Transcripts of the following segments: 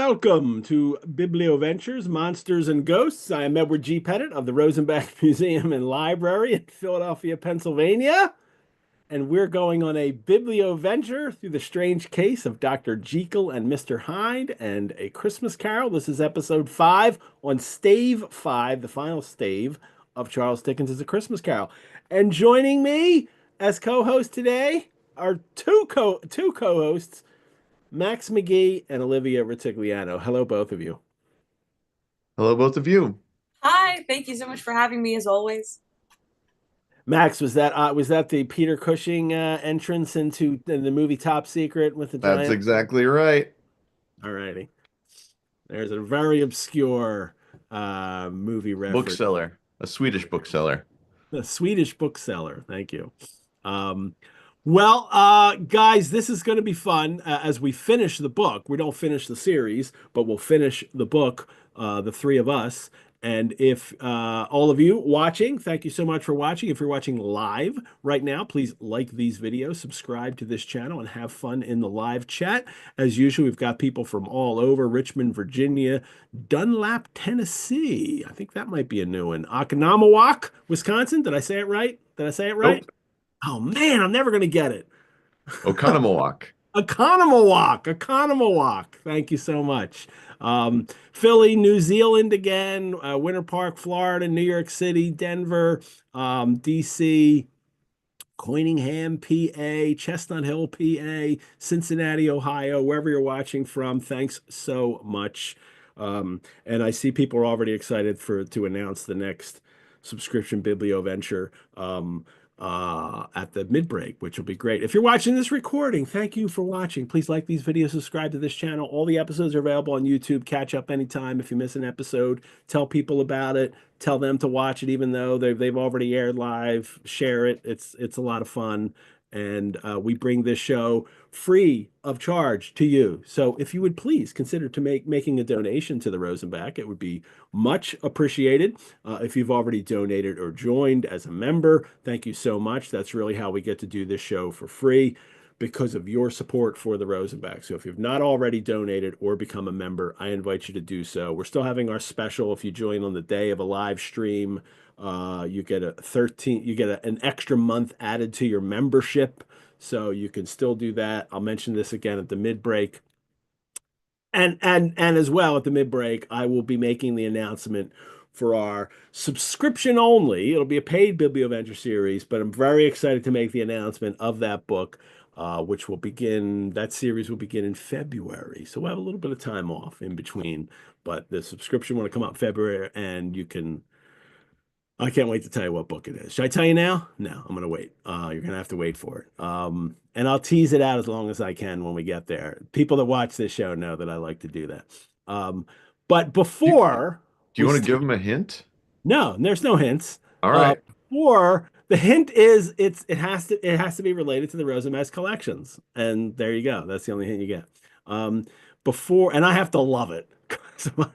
Welcome to Biblioventures, Monsters and Ghosts. I am Edward G. Pettit of the Rosenbach Museum and Library in Philadelphia, Pennsylvania. And we're going on a biblioventure through the strange case of Dr. Jekyll and Mr. Hyde and A Christmas Carol. This is episode 5 on Stave 5, the final stave of Charles Dickens' A Christmas Carol. And joining me as co-host today are two co-hosts, Max Magee and Olivia Rutigliano. Hello, both of you. Hello, both of you. Hi, thank you so much for having me as always. Max, was that the Peter Cushing entrance into the movie Top Secret with the That's giant? exactly right. All righty. There's a very obscure movie reference. Bookseller, a Swedish bookseller. A Swedish bookseller. Thank you. Um, guys, this is going to be fun as we finish the book. We don't finish the series, but we'll finish the book, the three of us. And if all of you watching, thank you so much for watching. If you're watching live right now, please like these videos, subscribe to this channel, and have fun in the live chat. As usual, we've got people from all over: Richmond, Virginia, Dunlap, Tennessee. I think that might be a new one. Oconomowoc, Wisconsin. Did I say it right? Did I say it right? Nope. Oh man, I'm never going to get it. Oconomowoc. Economowalk. Thank you so much. Philly, New Zealand again, Winter Park, Florida, New York City, Denver, DC, Coiningham, PA, Chestnut Hill, PA, Cincinnati, Ohio, wherever you're watching from. Thanks so much. And I see people are already excited to announce the next subscription biblioventure. At the mid-break, which will be great. If you're watching this recording, thank you for watching. Please like these videos, subscribe to this channel. All the episodes are available on YouTube. Catch up anytime if you miss an episode. Tell people about it. Tell them to watch it, even though they've already aired live. Share it. It's a lot of fun. And we bring this show free of charge to you. So if you would please consider making a donation to the Rosenbach, it would be much appreciated. If you've already donated or joined as a member, thank you so much. That's really how we get to do this show for free, because of your support for the Rosenbach. So if you've not already donated or become a member, I invite you to do so. We're still having our special. If you join on the day of a live stream, you get an extra month added to your membership. So you can still do that. I'll mention this again at the mid-break. And as well at the mid-break, I will be making the announcement for our subscription only. It'll be a paid Biblioventure series, but I'm very excited to make the announcement of that book, that series will begin in February. So we'll have a little bit of time off in between, but the subscription will come out in February, and I can't wait to tell you what book it is. Should I tell you now? No, I'm going to wait. You're going to have to wait for it. And I'll tease it out as long as I can when we get there. People that watch this show know that I like to do that. But before... Do you want to give them a hint? No, there's no hints. All right. Or the hint is it has to be related to the Rosenbach collections. And there you go. That's the only hint you get. And I have to love it.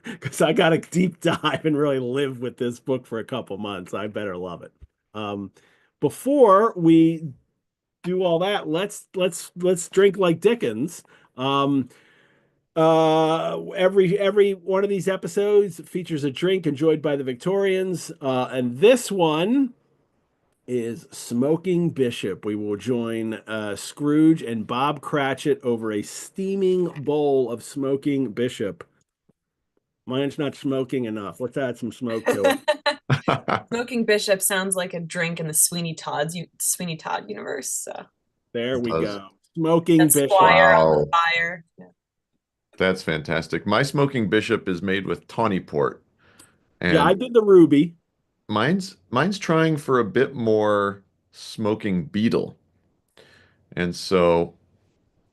Because I got to deep dive and really live with this book for a couple months. I better love it. Before we do all that, let's drink like Dickens. Every one of these episodes features a drink enjoyed by the Victorians, and this one is Smoking Bishop. We will join Scrooge and Bob Cratchit over a steaming bowl of Smoking Bishop. Mine's not smoking enough. Let's add some smoke to it. Smoking Bishop sounds like a drink in the Sweeney Todd universe. So There we Does. go. Smoking that Bishop. Squire on the Wow. fire. Yeah. That's fantastic. My smoking bishop is made with tawny port, Yeah, I and did the ruby. mine's trying for a bit more smoking beetle. And so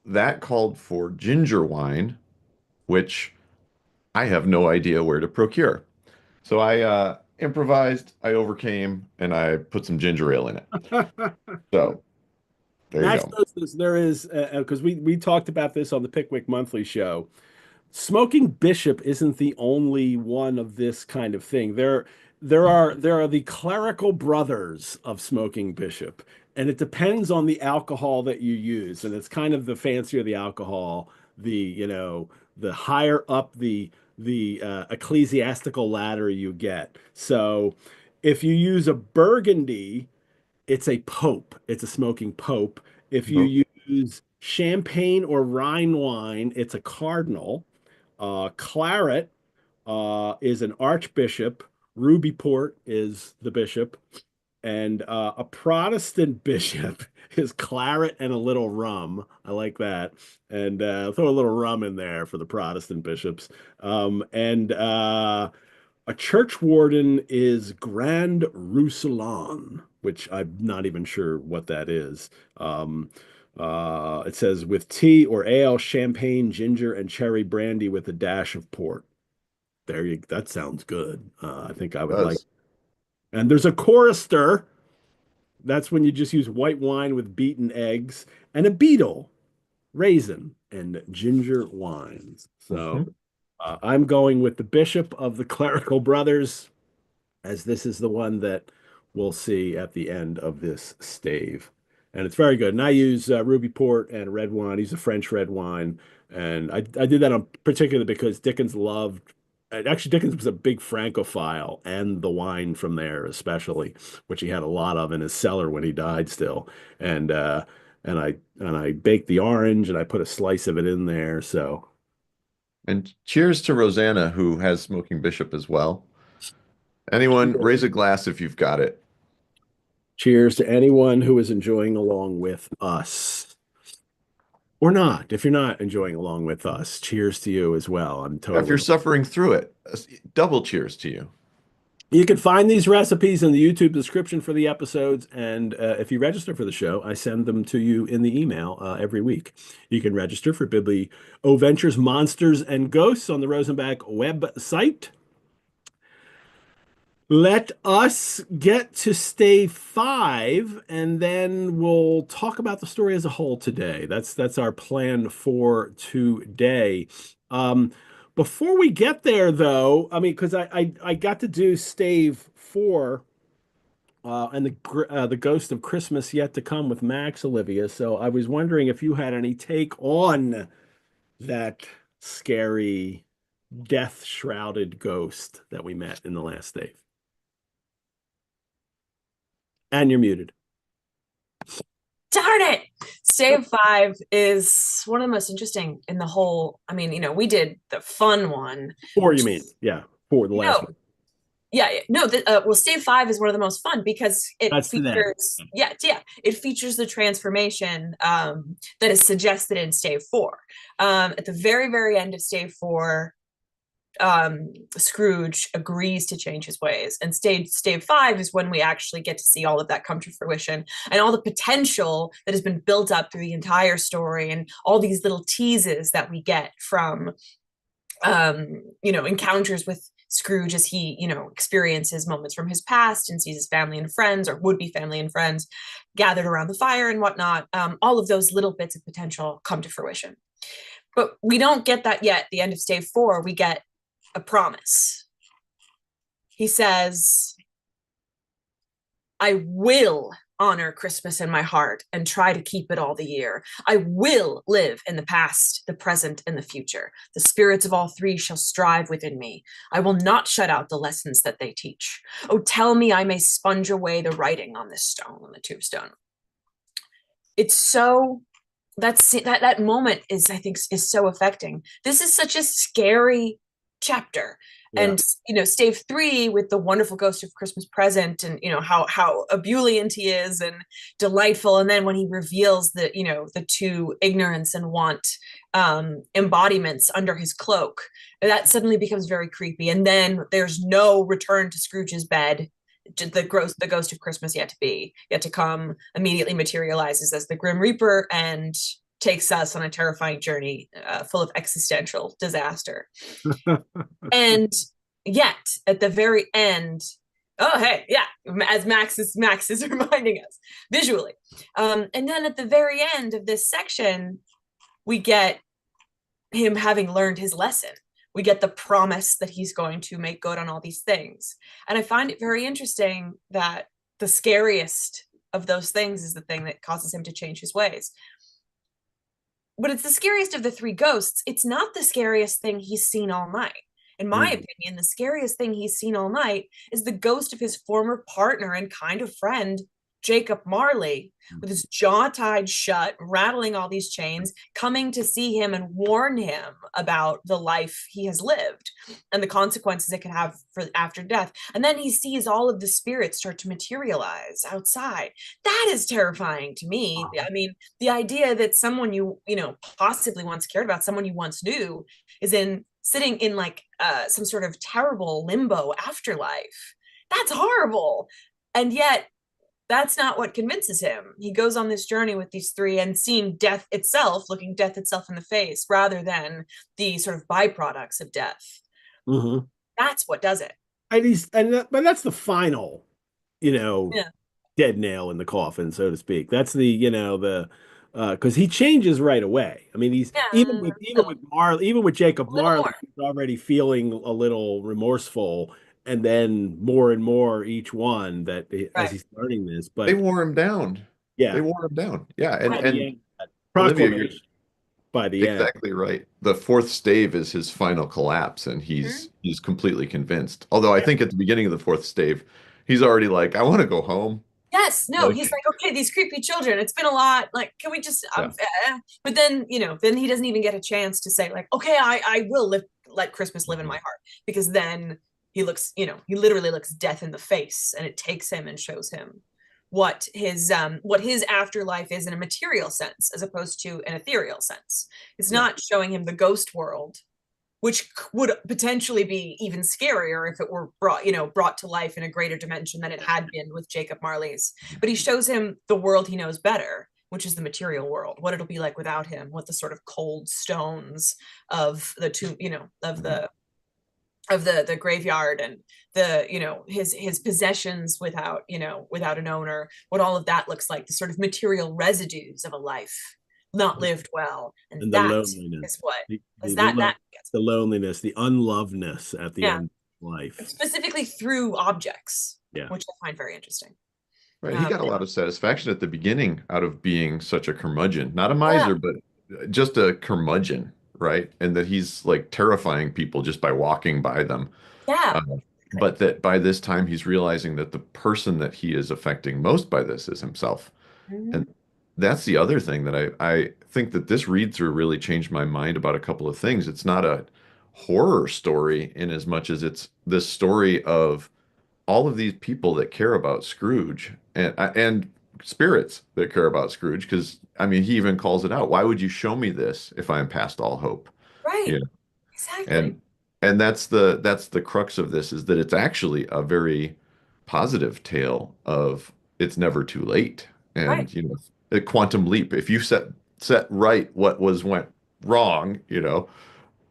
that called for ginger wine, which I have no idea where to procure. So I improvised, I overcame, and I put some ginger ale in it. So there you Max go. knows this. There is because we talked about this on the Pickwick Monthly show. Smoking Bishop isn't the only one of this kind of thing. There are the clerical brothers of Smoking Bishop, and it depends on the alcohol that you use. And it's kind of the fancier the alcohol, the the higher up the ecclesiastical ladder you get. So if you use a Burgundy, it's a pope. It's a smoking pope. If But you use champagne or Rhine wine, it's a cardinal. Claret is an archbishop. Ruby port is the bishop. And a Protestant bishop is claret and a little rum. I like that. And throw a little rum in there for the Protestant bishops. And a church warden is Grand Roussillon, which I'm not even sure what that is. It says with tea or ale, champagne, ginger, and cherry brandy with a dash of port. That sounds good. I think I it would like. does. And there's a chorister. That's when you just use white wine with beaten eggs and a beetle, raisin, and ginger wines. So Mhm. I'm going with the Bishop of the Clerical Brothers, as this is the one that we'll see at the end of this stave. And it's very good. And I use ruby port and red wine. I use a French red wine. And I did that on particularly because Dickens loved, actually, Dickens was a big Francophile and the wine from there, especially, which he had a lot of in his cellar when he died still. And, and I baked the orange and I put a slice of it in there. So And cheers to Rosanna, who has Smoking Bishop as well. Anyone, raise a glass if you've got it. cheers to anyone who is enjoying along with us. Or not. If you're not enjoying along with us, cheers to you as well. I'm If you're totally. suffering through it, double cheers to you. You can find these recipes in the YouTube description for the episodes. And if you register for the show, I send them to you in the email every week. You can register for Biblioventures Monsters and Ghosts on the Rosenbach website. Let us get to stave 5, and then we'll talk about the story as a whole today. That's our plan for today. Um, Before we get there, though, I mean, because I got to do stave 4 and the Ghost of Christmas Yet to Come with Max, Olivia. So I was wondering if you had any take on that scary, death-shrouded ghost that we met in the last stave. And you're muted. Darn it! Stave 5 is one of the most interesting in the whole. I mean, we did the fun one. Four, you mean? Yeah, four, the last No, one. yeah, no. Well, Stave 5 is one of the most fun because it That's the end. features, it features the transformation that is suggested in Stave 4. At the very, very end of Stave 4, Scrooge agrees to change his ways, and stave 5 is when we actually get to see all of that come to fruition and all the potential that has been built up through the entire story and all these little teases that we get from encounters with Scrooge as he experiences moments from his past and sees his family and friends or would-be family and friends gathered around the fire and whatnot. All of those little bits of potential come to fruition, but we don't get that yet. At the end of stave 4, we get a promise. He says, I will honor Christmas in my heart and try to keep it all the year. I will live in the past, the present, and the future. The spirits of all three shall strive within me. I will not shut out the lessons that they teach. Oh, tell me I may sponge away the writing on this stone, on the tombstone. It's so that moment is, I think, is so affecting. This is such a scary chapter. Yeah. And stave 3 with the wonderful ghost of Christmas present, and how ebullient he is and delightful, and then when he reveals the two ignorance and want embodiments under his cloak, that suddenly becomes very creepy. And then there's no return to Scrooge's bed. The ghost of Christmas yet to come immediately materializes as the Grim Reaper and takes us on a terrifying journey full of existential disaster. And yet, at the very end, oh hey, yeah, as Max is reminding us visually, and then at the very end of this section, we get him having learned his lesson. We get the promise that he's going to make good on all these things. And I find it very interesting that the scariest of those things is the thing that causes him to change his ways. but it's the scariest of the three ghosts. It's not the scariest thing he's seen all night. In my opinion, the scariest thing he's seen all night is the ghost of his former partner and kind of friend, Jacob Marley, with his jaw tied shut, rattling all these chains, coming to see him and warn him about the life he has lived and the consequences it could have for after death. And then he sees all of the spirits start to materialize outside. That is terrifying to me. I mean, the idea that someone you know possibly once cared about, someone you once knew, is in sitting in like some sort of terrible limbo afterlife. That's horrible. And yet that's not what convinces him. He goes on this journey with these three and seeing death itself, looking death itself in the face, rather than the sort of byproducts of death. Mm-hmm. That's what does it. But that's the final, Yeah. dead nail in the coffin, so to speak. That's the because he changes right away. I mean, he's Yeah. even with Jacob A little Marley, more. he's already feeling a little remorseful, and then more and more each one as Right. he's learning this. They But wore him down. yeah, They wore him down. Yeah, and by the and end, that Olivia, you're proclamation by the end. exactly right. The fourth stave is his final collapse, and Mhm. he's completely convinced. Although I think at the beginning of the fourth stave, he's already like, I want to go home. Yes, no, Like, he's like, okay, these creepy children, it's been a lot. Like, can we just, yeah. but then, then he doesn't even get a chance to say, like, okay, I will let Christmas live in my heart. Because then he looks, he literally looks death in the face, and it takes him and shows him what his afterlife is in a material sense, as opposed to an ethereal sense. It's Yeah. not showing him the ghost world, which would potentially be even scarier if it were brought to life in a greater dimension than it had been with Jacob Marley's. But he shows him the world he knows better, which is the material world, what it'll be like without him, what the sort of cold stones of the tomb, of the graveyard, and his possessions without an owner, what all of that looks like, the sort of material residues of a life not lived well. And And the that loneliness, is what the, is the, the, that lo- that gets the loneliness, the unlovedness at the yeah, end of life. specifically through objects, Yeah. which I find very interesting. Right. He got a lot of satisfaction at the beginning out of being such a curmudgeon. Not a miser, but just a curmudgeon, right? And that he's like terrifying people just by walking by them. Yeah. Uh, but that by this time he's realizing that the person that he is affecting most by this is himself. Mhm. And that's the other thing that I think that this read through really changed my mind about a couple of things. It's not a horror story in as much as it's this story of all of these people that care about Scrooge and spirits that care about Scrooge. Because I mean, he even calls it out. Why would you show me this if I'm past all hope? Right. You know, Exactly. and that's the crux of this is that it's actually a very positive tale of it's never too late. Right. And a quantum leap. If you set right what went wrong,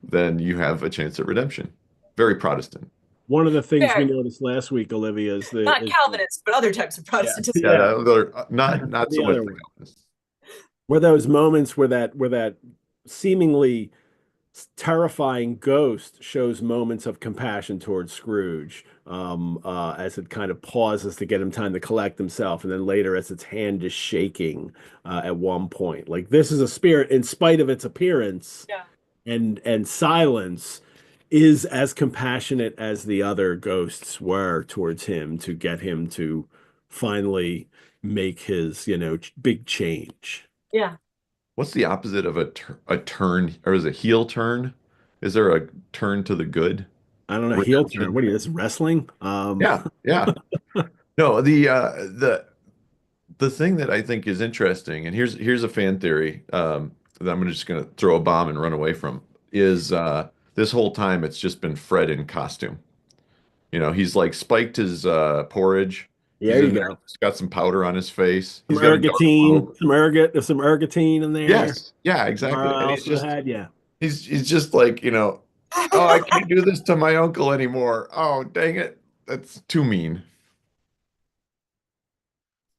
then you have a chance at redemption. Very Protestant. One of the things we Fair. noticed last week, Olivia, is Not Calvinists, but other types of yeah, Protestantism. Yeah, yeah, not so the much other the one. Calvinists. Were those moments where that seemingly terrifying ghost shows moments of compassion towards Scrooge, as it kind of pauses to get him time to collect himself, and then later as its hand is shaking at one point. Like this is a spirit, in spite of its appearance Yeah. and silence, is as compassionate as the other ghosts were towards him to get him to finally make his, big change. Yeah. What's the opposite of a turn, or is it heel turn? Is there a turn to the good? I don't know, heel turn. Redemption. What are you, this is wrestling? Yeah, yeah. No, the thing that I think is interesting, and here's a fan theory that I'm just gonna throw a bomb and run away from, is this whole time it's just been Fred in costume. He's like spiked his porridge. He's There you in there, go. he's got some powder on his face. Some He's got a dark ergotine, robe. there's some ergotine in there. Yes, yeah, exactly. And he's Also just had, yeah. he's just like, oh, I can't do this to my uncle anymore. Oh, dang it. That's too mean.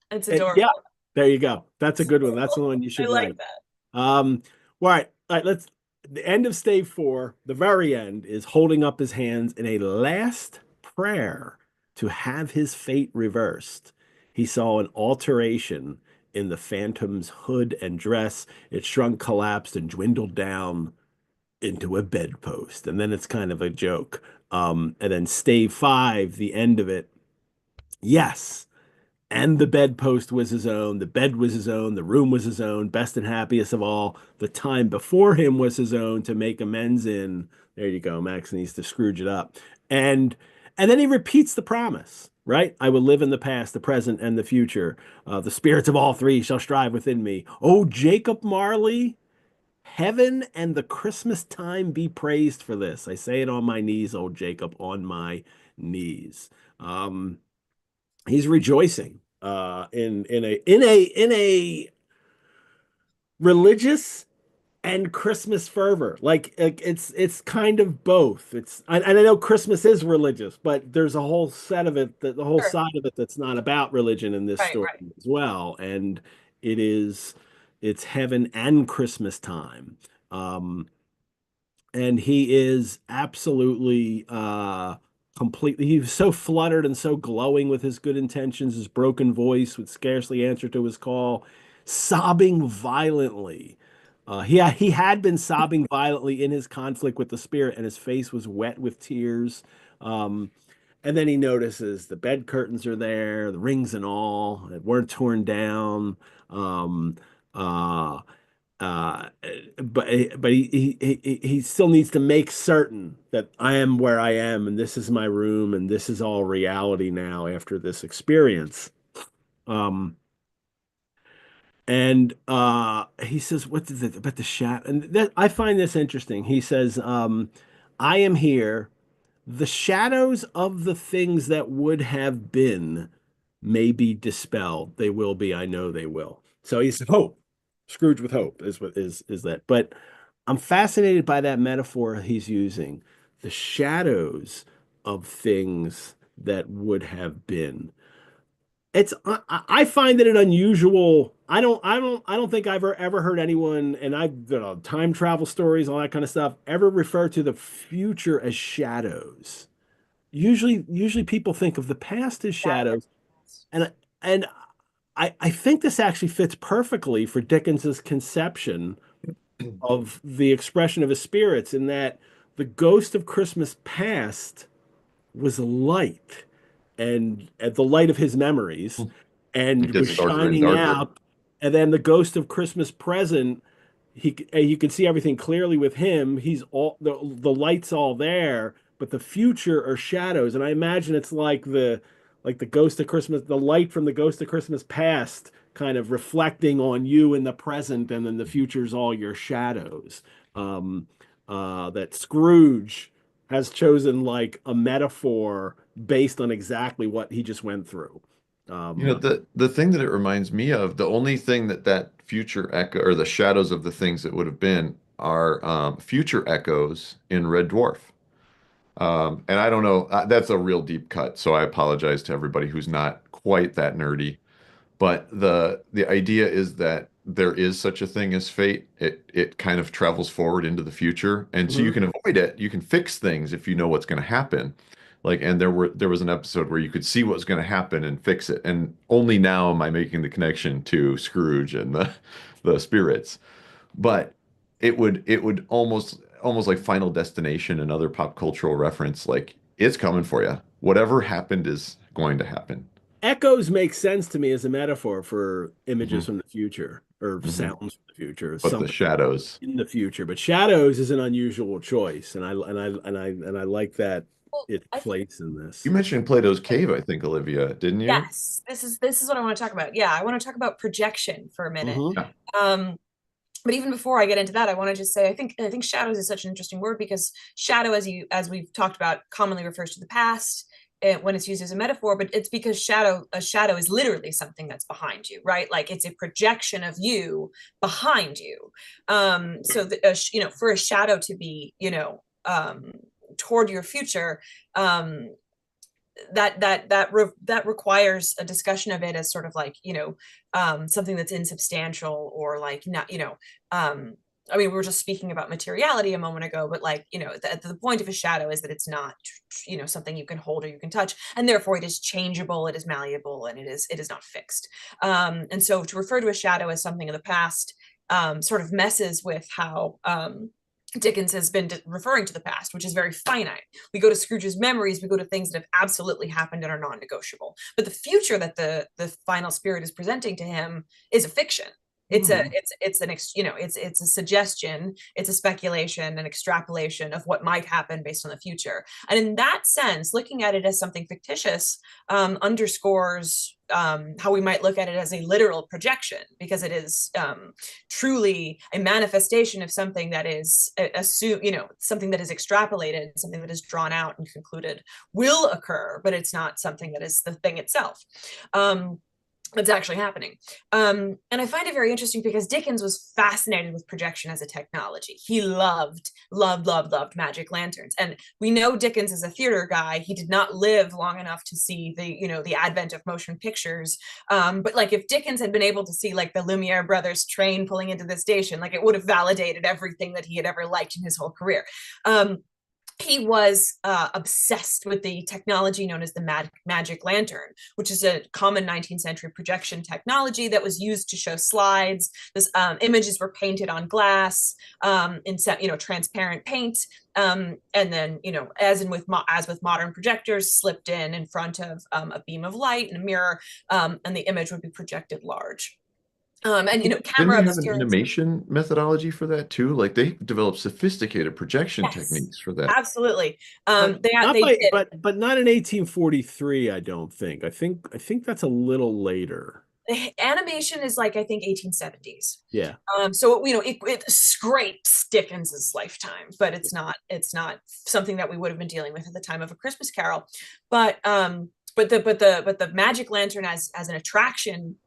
It's And adorable. yeah, there you go. That's a good one. That's the one you I should like write. that. All right, let's the end of stave 4, the very end, is holding up his hands in a last prayer to have his fate reversed. He saw an alteration in the phantom's hood and dress. It shrunk, collapsed, and dwindled down into a bedpost. And then it's kind of a joke. And then stave 5, the end of it. Yes. And the bedpost was his own, the bed was his own, the room was his own, best and happiest of all. The time before him was his own to make amends in. There you go. Max needs to Scrooge it up. And then he repeats the promise, right? I will live in the past, the present, and the future. The spirits of all three shall strive within me. Oh, Jacob Marley, heaven and the Christmas time be praised for this. I say it on my knees, old Jacob, on my knees. He's rejoicing in a religious and Christmas fervor. Like it's kind of both. And I know Christmas is religious, but there's a whole set of it, that the whole Sure. side of it that's not about religion in this Right, story right. as well. And it's heaven and Christmas time. And he is absolutely completely, he was so fluttered and so glowing with his good intentions, his broken voice would scarcely answer to his call, sobbing violently. He had been sobbing violently in his conflict with the spirit, and his face was wet with tears. Um, and then he notices the bed curtains are there, the rings and all, that weren't torn down. Um, uh, uh, but he still needs to make certain that I am where I am, and this is my room, and this is all reality now after this experience. Um, and he says, "What is it about the shadow?" And that, I find this interesting. He says, "I am here. The shadows of the things that would have been may be dispelled. They will be. I know they will." So he's hope. Scrooge with hope is what is that. But I'm fascinated by that metaphor he's using. The shadows of things that would have been. I find it an unusual. I don't think I've ever heard anyone, and I've time travel stories, all that kind of stuff, ever refer to the future as shadows. Usually people think of the past as shadows, and and I think this actually fits perfectly for Dickens's conception of the expression of his spirits, in that the ghost of Christmas past was a light, and the light of his memories, It and gets was darker and shining darker. out. And then the ghost of Christmas present, you can see everything clearly with him. He's all the light's all there, but the future are shadows. And I imagine it's like the ghost of Christmas, the light from the ghost of Christmas past, kind of reflecting on you in the present, and then the future's all your shadows. That Scrooge has chosen like a metaphor based on exactly what he just went through. Um, The thing that it reminds me of, the only thing that future echo or the shadows of the things that would have been are future echoes in Red Dwarf. And I don't know, that's a real deep cut, so I apologize to everybody who's not quite that nerdy. But the idea is that there is such a thing as fate. It kind of travels forward into the future, and so you mhm. can avoid it. You can fix things if you know what's going to happen. Like, and there was an episode where you could see what was going to happen and fix it. And only now am I making the connection to Scrooge and the spirits. But it would almost like Final Destination, another pop cultural reference. Like, it's coming for you. Whatever happened is going to happen. Echoes make sense to me as a metaphor for images Hmm. from the future, or Hmm. sounds from the future, But the something shadows. in the future. But shadows is an unusual choice, and I like that Well, its I think place in You this. mentioned Plato's Cave, I think, Olivia, didn't you? yes, this is what I want to talk about. Yeah, I want to talk about projection for a minute. Hmm. Yeah. Um, but even before I get into that, I want to just say I think shadows is such an interesting word, because shadow, as we've talked about, commonly refers to the past when it's used as a metaphor, but it's because a shadow is literally something that's behind you, right? Like it's a projection of you behind you. So for a shadow to be, toward your future, um, that requires a discussion of it as sort of like, something that's insubstantial, or like not, um I mean, we were just speaking about materiality a moment ago, but like, the point of a shadow is that it's not, something you can hold or you can touch, and therefore it is changeable, it is malleable, and it is not fixed. And so to refer to a shadow as something of the past sort of messes with how Dickens has been referring to the past, which is very finite. We go to Scrooge's memories, we go to things that have absolutely happened and are non-negotiable. But the future that the final spirit is presenting to him is a fiction. It's a suggestion, it's a speculation, an extrapolation of what might happen based on the future. And in that sense, looking at it as something fictitious underscores how we might look at it as a literal projection, because it is truly a manifestation of something that is something that is extrapolated, something that is drawn out and concluded will occur, but it's not something that is the thing itself. It's actually happening. And I find it very interesting because Dickens was fascinated with projection as a technology. He loved magic lanterns. And we know Dickens is a theater guy. He did not live long enough to see the advent of motion pictures. But like if Dickens had been able to see like the Lumiere brothers train pulling into the station, like it would have validated everything that he had ever liked in his whole career. He was obsessed with the technology known as the magic lantern, which is a common 19th century projection technology that was used to show slides. This images were painted on glass in transparent paint, and then as with modern projectors, slipped in front of a beam of light and a mirror, and the image would be projected large. And Didn't camera they have an obscurance. animation methodology for that too? Like they developed sophisticated projection Yes, techniques for that. absolutely. But not They by, did. but not in 1843, I don't think. I think that's a little later. Animation is like I think 1870s. Yeah. So it scrapes Dickens's lifetime, but it's not something that we would have been dealing with at the time of A Christmas Carol. But the magic lantern as an attraction,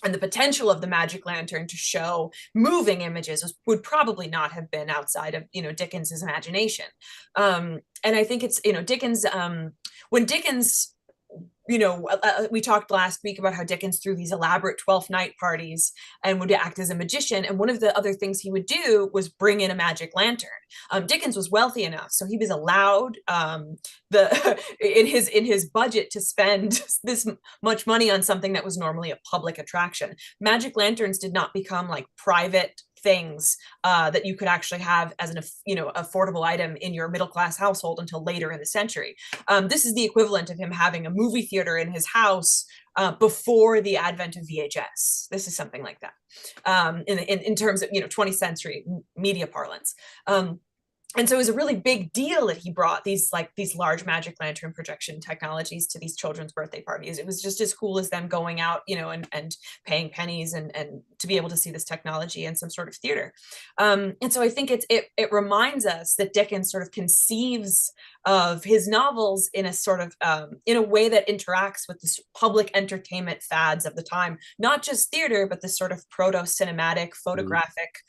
and the potential of the magic lantern to show moving images would probably not have been outside of Dickens's imagination. And I think it's Dickens, when Dickens, we talked last week about how Dickens threw these elaborate 12th night parties and would act as a magician. And one of the other things he would do was bring in a magic lantern. Dickens was wealthy enough, so he was allowed in his budget to spend this much money on something that was normally a public attraction. Magic lanterns did not become like private things that you could actually have as an affordable item in your middle class household until later in the century. This is the equivalent of him having a movie theater in his house before the advent of VHS. This is something like that in terms of 20th century media parlance. And so it was a really big deal that he brought these large magic lantern projection technologies to these children's birthday parties. It was just as cool as them going out, and paying pennies and to be able to see this technology in some sort of theater. And so I think it reminds us that Dickens sort of conceives of his novels in a sort of in a way that interacts with the public entertainment fads of the time, not just theater, but this sort of proto-cinematic, photographic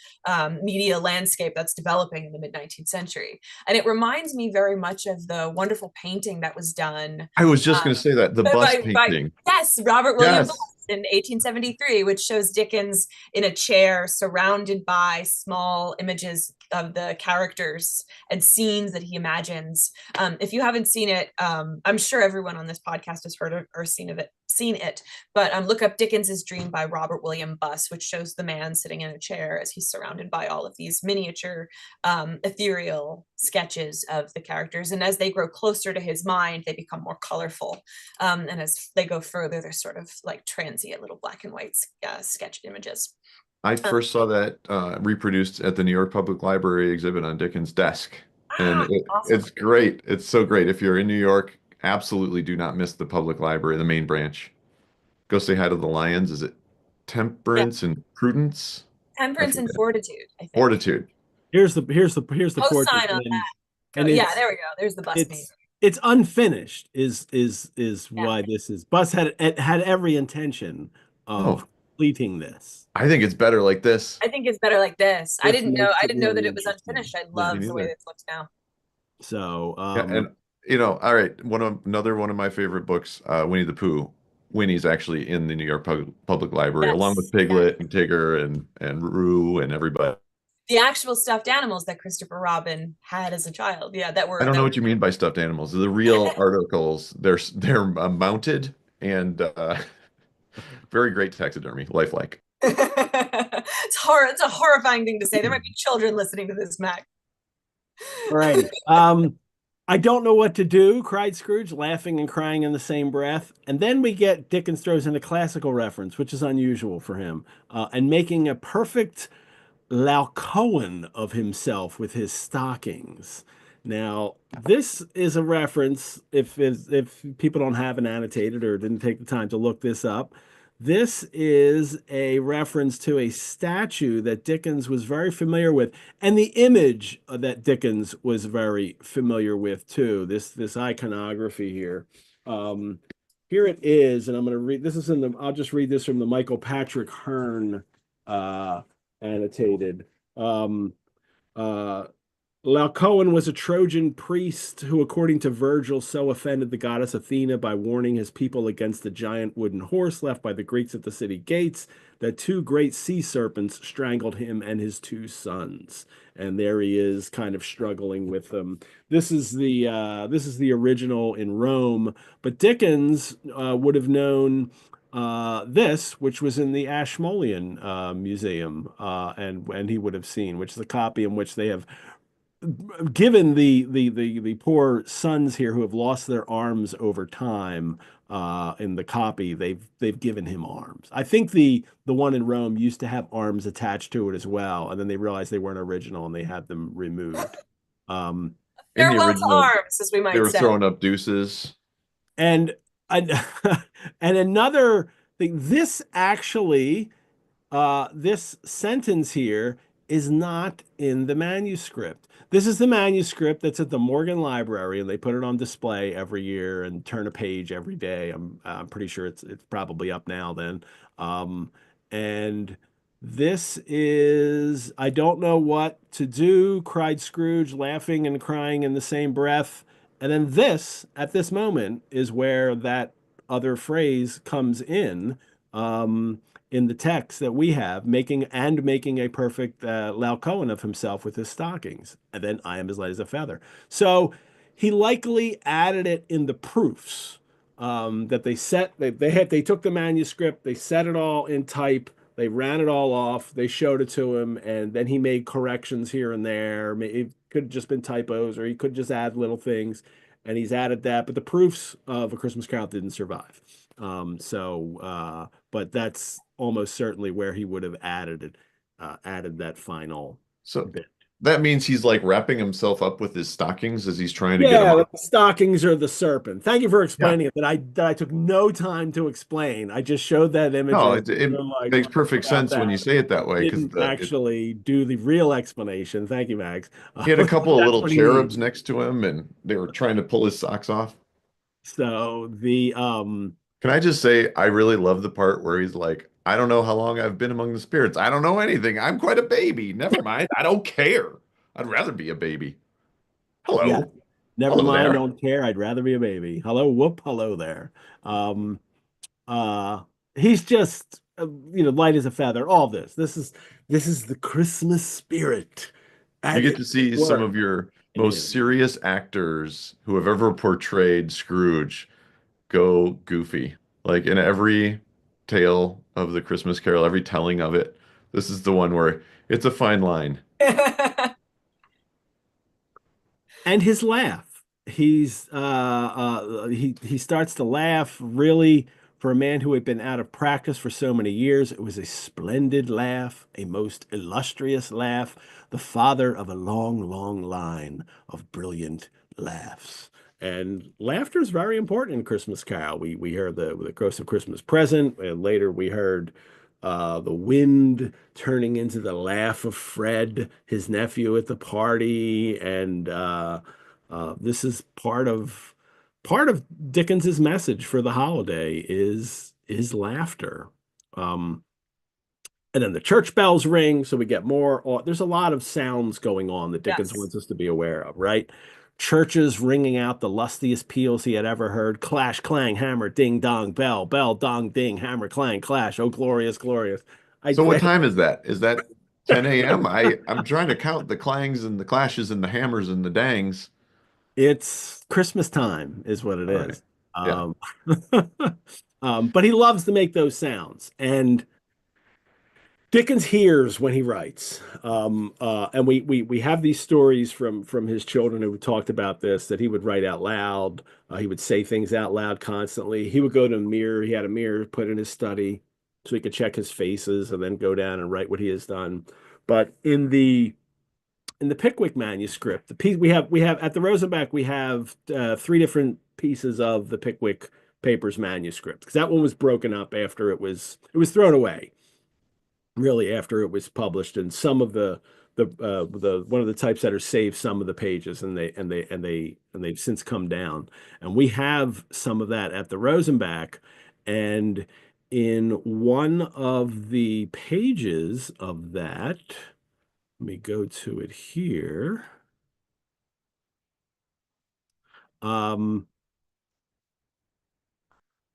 media landscape that's developing in the mid-19th century. And it reminds me very much of the wonderful painting that was done. I was just going to say that, the bust painting. Yes, Robert William Yes. Bust in 1873, which shows Dickens in a chair surrounded by small images of the characters and scenes that he imagines. If you haven't seen it, I'm sure everyone on this podcast has heard or seen it, but look up Dickens's Dream by Robert William Bust, which shows the man sitting in a chair as he's surrounded by all of these miniature ethereal sketches of the characters, and as they grow closer to his mind, they become more colorful, and as they go further, they're sort of like transient little black and white sketch images. I first saw that reproduced at the New York Public Library exhibit on Dickens' desk. And Awesome. it's great. It's so great. If you're in New York, absolutely do not miss the public library, the main branch. Go say hi to the lions. Is it Temperance and Prudence? Temperance and Fortitude, I think. Fortitude. Here's the No portrait. sign on that. And Yeah, there we go. There's the bust painting. It's unfinished is why this is. Bust had every intention of completing this. I think it's better like this. I think it's better like this. I didn't know that really it was unfinished. I love the way this looks now. So and all right, another one of my favorite books, Winnie the Pooh. Winnie's actually in the New York Public Library, along with Piglet and Tigger and Roo and everybody. The actual stuffed animals that Christopher Robin had as a child. Yeah, that I were don't know that what you mean by stuffed animals. The real articles, they're mounted and very great taxidermy, lifelike. it's a horrifying thing to say. There might be children listening to this, Mac. All righty. I don't know what to do, cried Scrooge, laughing and crying in the same breath. And then we get Dickens throws in a classical reference, which is unusual for him, and making a perfect Laocoon of himself with his stockings. Now, this is a reference, if people don't have an annotated or didn't take the time to look this up, this is a reference to a statue that Dickens was very familiar with, and the image that Dickens was very familiar with too. This iconography here. Um, Here it is, and I'm going to read. This is in the. I'll just read this from the Michael Patrick Hearn annotated. Um, uh, Laocoon was a Trojan priest who, according to Virgil, so offended the goddess Athena by warning his people against the giant wooden horse left by the Greeks at the city gates that two great sea serpents strangled him and his two sons. And there he is, kind of struggling with them. This is the original in Rome, but Dickens would have known this, which was in the Ashmolean Museum, and he would have seen, which is a copy in which they have given the poor sons here who have lost their arms over time in the copy, they've given him arms. I think the one in Rome used to have arms attached to it as well, and then they realized they weren't original and they had them removed. Um, In the Farewell to original, arms, as we they might were say. throwing up deuces. and and and another thing, this sentence here is not in the manuscript. This is the manuscript that's at the Morgan Library, and they put it on display every year and turn a page every day. I'm pretty sure it's probably up now then. And this is I don't know what to do, cried Scrooge, laughing and crying in the same breath. And then this, at this moment, is where that other phrase comes in the text that we have, making a perfect Laocoon of himself with his stockings. And then I am as light as a feather. So he likely added it in the proofs that they took the manuscript, they set it all in type, they ran it all off, they showed it to him, and then he made corrections here and there. It could have just been typos, or he could just add little things, and he's added that. But the proofs of A Christmas Carol didn't survive. But that's almost certainly where he would have added that final So bit. that means he's like wrapping himself up with his stockings as he's trying to get them Yeah, up. the stockings are the serpent. Thank you for Yeah. explaining it. That I took no time to explain. I just showed that image No, and it I'm like, makes "Oh, perfect about sense when you that." say it that way because Didn't actually do the real explanation. Thank you, Max. he had a couple of That's little what he needs. cherubs next to him and they were trying to pull his socks off. So the Can I just say, I really love the part where he's like, I don't know how long I've been among the spirits. I don't know anything. I'm quite a baby. Never mind. I don't care. I'd rather be a baby. Yeah, Hello. never Hello mind, there. don't care. I'd rather be a baby. Hello, whoop, hello there. Um, uh, he's just light as a feather. All this. This is the Christmas spirit You at get its to see some work. of your most And serious actors who have ever portrayed Scrooge go goofy. Like in every tale of the Christmas Carol, every telling of it, this is the one where it's a fine line. and his laugh. He starts to laugh really for a man who had been out of practice for so many years. It was a splendid laugh, a most illustrious laugh, the father of a long, long line of brilliant laughs. And laughter is very important in Christmas Carol. We heard the Ghost of Christmas Present, and later we heard the wind turning into the laugh of Fred, his nephew at the party, and this is part of Dickens's message for the holiday is laughter. Um, and then the church bells ring, so we get more. There's a lot of sounds going on that Dickens Yes. wants us to be aware of, right? Churches ringing out the lustiest peals he had ever heard. Clash, clang, hammer, ding, dong, bell, bell, dong, ding, hammer, clang, clash. Oh, glorious, glorious. I, So what time is that? Is that 10 a.m. I'm trying to count the clangs and the clashes and the hammers and the dangs. It's Christmas time, is what it All right. is. Yeah. Um, but he loves to make those sounds. And Dickens hears when he writes, and we have these stories from his children who talked about this that he would write out loud. He would say things out loud constantly. He would go to a mirror. He had a mirror put in his study so he could check his faces and then go down and write what he has done. But in the Pickwick manuscript, the piece we have at the Rosenbach, we have three different pieces of the Pickwick Papers manuscript because that one was broken up after it was thrown away really after it was published, and some of the one of the typesetters saved some of the pages, and they've since come down, and we have some of that at the Rosenbach, and in one of the pages of that, let me go to it here. Um,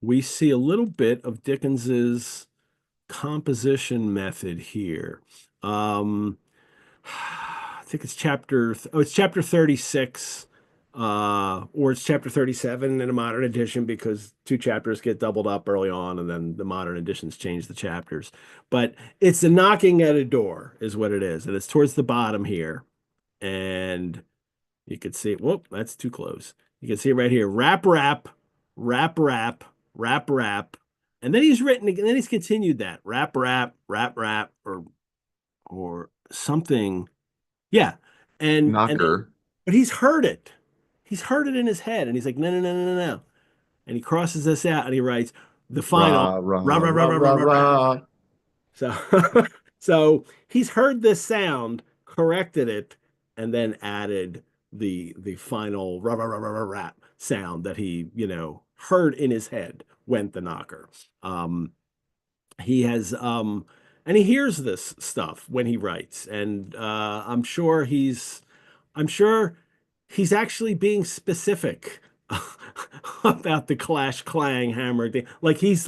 we see a little bit of Dickens's composition method here. Um, I think it's chapter 36, or it's chapter 37 in a modern edition because two chapters get doubled up early on and then the modern editions change the chapters. But it's the knocking at a door is what it is. And it's towards the bottom here. And you can see, whoop, that's too close. You can see it right here. Rap, rap, rap, rap, rap, rap. And then he's continued that rap, rap, rap, rap, or something. Yeah. And then, Knocker. but he's heard it. He's heard it in his head. And he's like, no, no, no, no, no, no. And he crosses this out and he writes the final Rah, rah, rah, rah, rah, rah, rah, rah, rah, rah, rah. rah. So, so he's heard this sound, corrected it, and then added the final rah rah rah rah rah rah sound that he, heard in his head went the knocker. Um, he has and he hears this stuff when he writes, and I'm sure he's actually being specific about the clash clang hammer thing. Like he's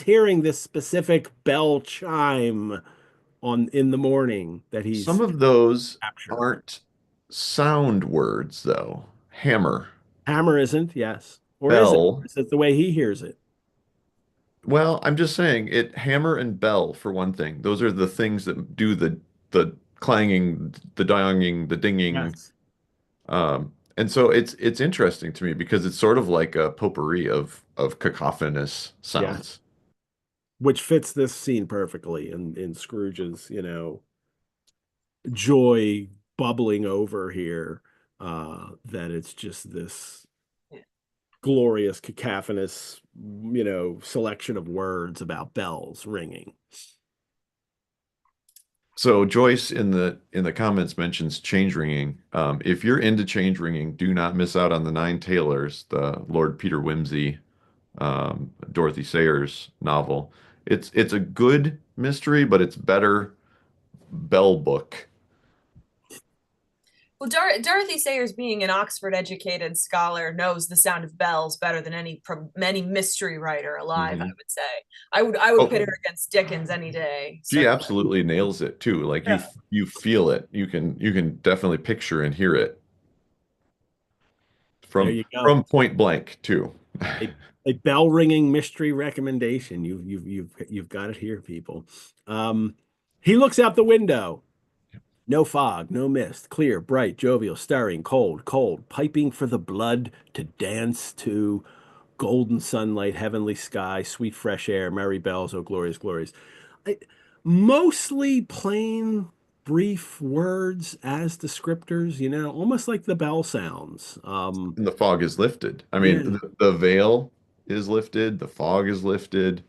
hearing this specific bell chime on in the morning that Some he's of those captured. aren't sound words, though. Hammer, Hammer isn't, yes. Or is it? bell. Is it the way he hears it? Well, I'm just saying it, hammer and bell for one thing. Those are the things that do the clanging, the donging, the dinging. Yes. And so it's interesting to me because it's sort of like a potpourri of cacophonous Yes. sounds. Which fits this scene perfectly in Scrooge's, joy bubbling over here, that it's just this glorious cacophonous, selection of words about bells ringing. So Joyce in the comments mentions change ringing. If you're into change ringing, do not miss out on the Nine Tailors, the Lord Peter Wimsey, Dorothy Sayers novel. It's a good mystery, but it's better bell book. Well, Dorothy Sayers, being an Oxford-educated scholar, knows the sound of bells better than any mystery writer alive. I Mhm. would say I would pit Oh, her against Dickens any day, she certainly. absolutely nails it too. Like Yeah. you feel it. You can definitely picture and hear it There from you go. from point blank too. A, a bell ringing mystery recommendation. You've got it here, people. Um, he looks out the window. No fog, no mist, clear, bright, jovial, stirring, cold, cold, piping for the blood to dance to, golden sunlight, heavenly sky, sweet fresh air, merry bells, oh glorious, glorious. I, Mostly plain, brief words as descriptors, almost like the bell sounds. And the fog is lifted. I mean, Yeah. the veil is lifted, the fog is lifted.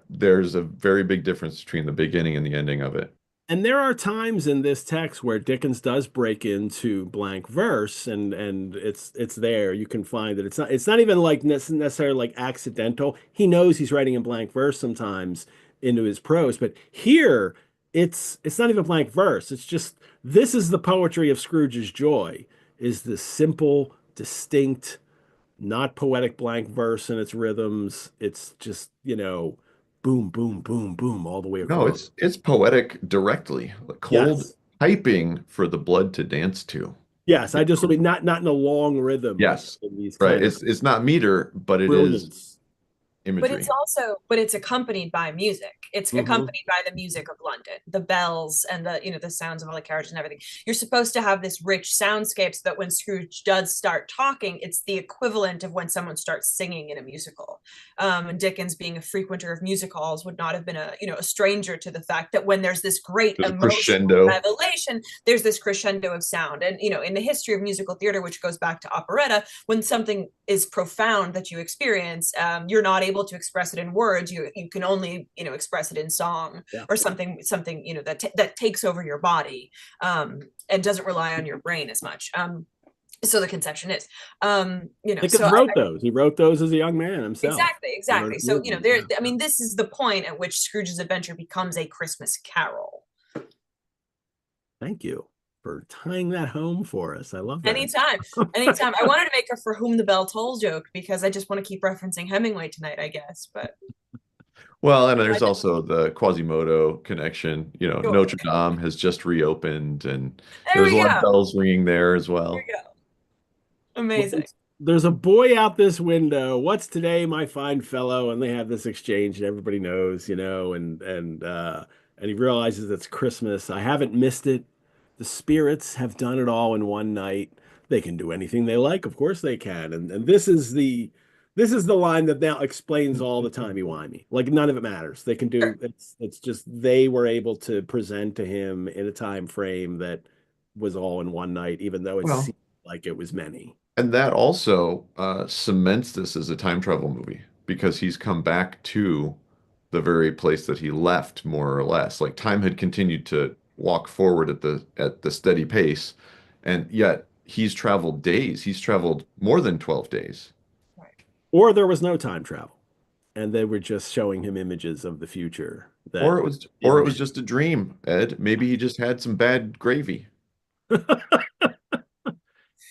There's a very big difference between the beginning and the ending of it. And there are times in this text where Dickens does break into blank verse, and it's there. You can find that it's not even like necessarily like accidental. He knows he's writing in blank verse sometimes into his prose, but here it's not even blank verse. It's just this is the poetry of Scrooge's joy, is the simple, distinct, not poetic blank verse in its rhythms. It's just, boom, boom, boom, boom, all the way No, across. it's poetic directly. Like cold Yes. piping for the blood to dance to. Yes. I just mean not in a long rhythm, but Yes. in these Right. kind of It's not meter, but it is brilliance. imagery. But it's accompanied by music. It's Hmm. accompanied by the music of London, the bells and the sounds of all the carriages and everything. You're supposed to have this rich soundscape so that when Scrooge does start talking, it's the equivalent of when someone starts singing in a musical. And Dickens, being a frequenter of music halls, would not have been a stranger to the fact that when there's this great There's a emotional crescendo. revelation, there's this crescendo of sound. And in the history of musical theater, which goes back to operetta, when something is profound that you experience, you're not able to express it in words. You can only express it in song Yeah. or something that takes over your body, and doesn't rely on your brain as much. So the conception is, Dickens so wrote those. He wrote those as a young man himself. He wrote exactly. a few So of them. there. Yeah. I mean, this is the point at which Scrooge's adventure becomes a Christmas carol. Thank you for tying that home for us. I love that. Anytime, anytime. I wanted to make a "For Whom the Bell Tolls" joke because I just want to keep referencing Hemingway tonight, I guess. But Well, and I there's just, also the Quasimodo connection. sure. Notre Dame has just reopened, and There there's a we lot of go. bells ringing there as There well. we go. Well, Amazing. there's a boy out this window. What's today, my fine fellow? And they have this exchange, and everybody knows, and he realizes it's Christmas. I haven't missed it. The spirits have done it all in one night. They can do anything they like. Of course they can. And this is the line that now explains all the timey-wimey. Like none of it matters. They can Sure. do it's just they were able to present to him in a time frame that was all in one night, even though it Well, seemed like it was many. and that also cements this as a time travel movie because he's come back to the very place that he left, more or less. Like time had continued to walk forward at the steady pace, and yet he's traveled days. He's traveled more than 12 days. Right. Or there was no time travel, and they were just showing him images of the future Or that it was or it didn't was happen. just a dream, Ed. Maybe he just had some bad gravy.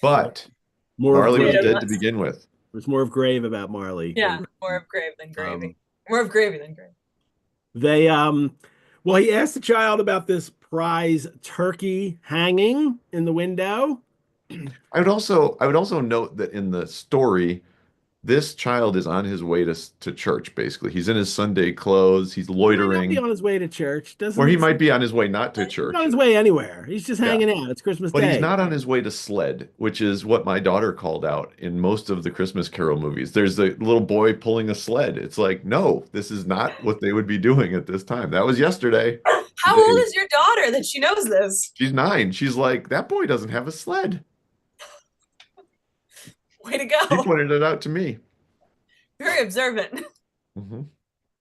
But More of Marley Made was Grave. of dead to us. begin with. There's more of Grave about Marley than Yeah, more of grave than um gravy. More of gravy than gravy. they well, he asked the child about this prize turkey hanging in the window. I would also note that in the story, this child is on his way to church, basically. He's in his Sunday clothes, he's He might not be loitering, on his way to church. or Doesn't he it might say be on his way not to he's on church. his way anywhere? He's just Yeah. hanging out. It's Christmas But he's Day. not on his way to sled, which is what my daughter called out in most of the Christmas Carol movies. There's a little boy pulling a sled. It's like, no, this is not what they would be doing at this time. That was yesterday. How old Today, is your daughter that she knows this? she's 9. She's like, that boy doesn't have a sled. Way to She go. pointed it out to me. Very observant. Mhm.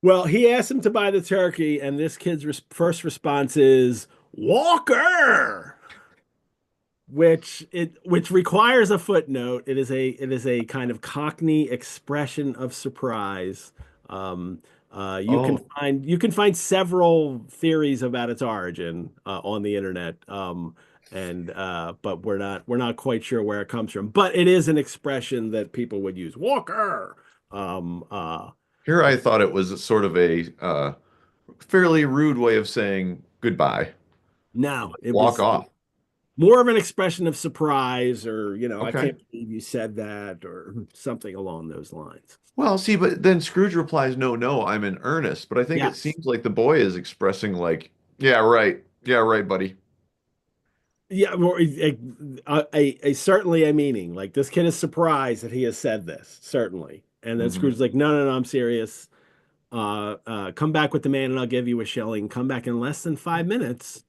Well, he asked him to buy the turkey, and this kid's first response is Walker, which requires a footnote. It is a kind of Cockney expression of surprise. Um, you can Oh, find several theories about its origin on the internet, and but we're not quite sure where it comes from. But it is an expression that people would use. Walker. Um, uh, here I thought it was sort of a fairly rude way of saying goodbye. no, it Walk was off. more of an expression of surprise, or I Okay. can't believe you said that, or something along those lines. Well, see, but then Scrooge replies, no, no, I'm in earnest. But I think it Yes. seems like the boy is expressing like, yeah, right. Yeah, right, buddy. Yeah, more certainly a meaning. Like this kid is surprised that he has said this, certainly. And then Hmm. Scrooge's like, no, no, no, I'm serious. Come back with the man and I'll give you a shilling. Come back in less than 5 minutes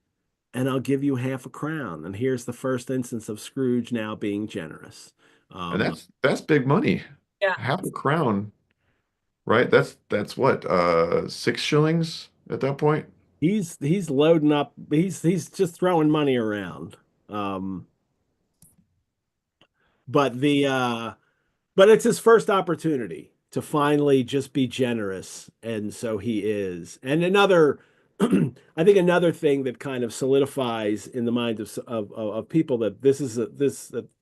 and I'll give you half a crown. And here's the first instance of Scrooge now being generous. And Um, that's big money. Yeah. Half a crown, right? That's what, 6 shillings at that point? he's loading up. He's just throwing money around. Um, but the but it's his first opportunity to finally just be generous, and so he is. And another, I think another thing that kind of solidifies in the minds of people that this is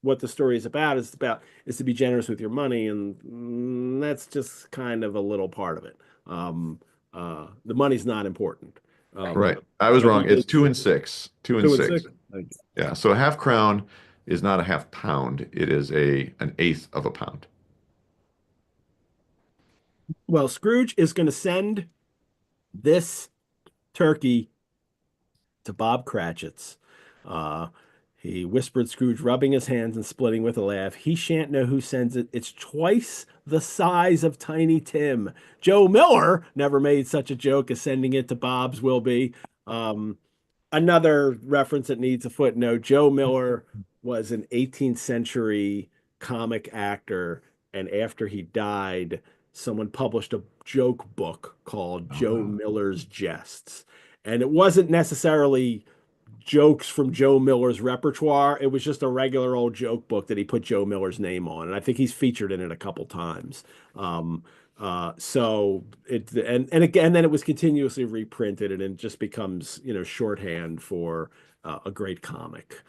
what the story is about is to be generous with your money, and that's just kind of a little part of it. Um, The money's not important. Right. I was wrong. It's 2 and 6. 2 and 2 and 6. 6. Thank you. Yeah. So a half crown is not a half pound. It is an eighth of a pound. Well, Scrooge is going to send this turkey to Bob Cratchit's. Uh, he whispered Scrooge, rubbing his hands and splitting with a laugh. He shan't know who sends it. It's twice the size of Tiny Tim. Joe Miller never made such a joke as sending it to Bob's will be. Another reference that needs a footnote. Joe Miller was an 18th century comic actor, and after he died, someone published a joke book called Joe Miller's Jests. And it wasn't necessarily jokes from Joe Miller's repertoire. It was just a regular old joke book that he put Joe Miller's name on, and I think he's featured in it a couple times. So it and again, then it was continuously reprinted, and it just becomes shorthand for a great comic.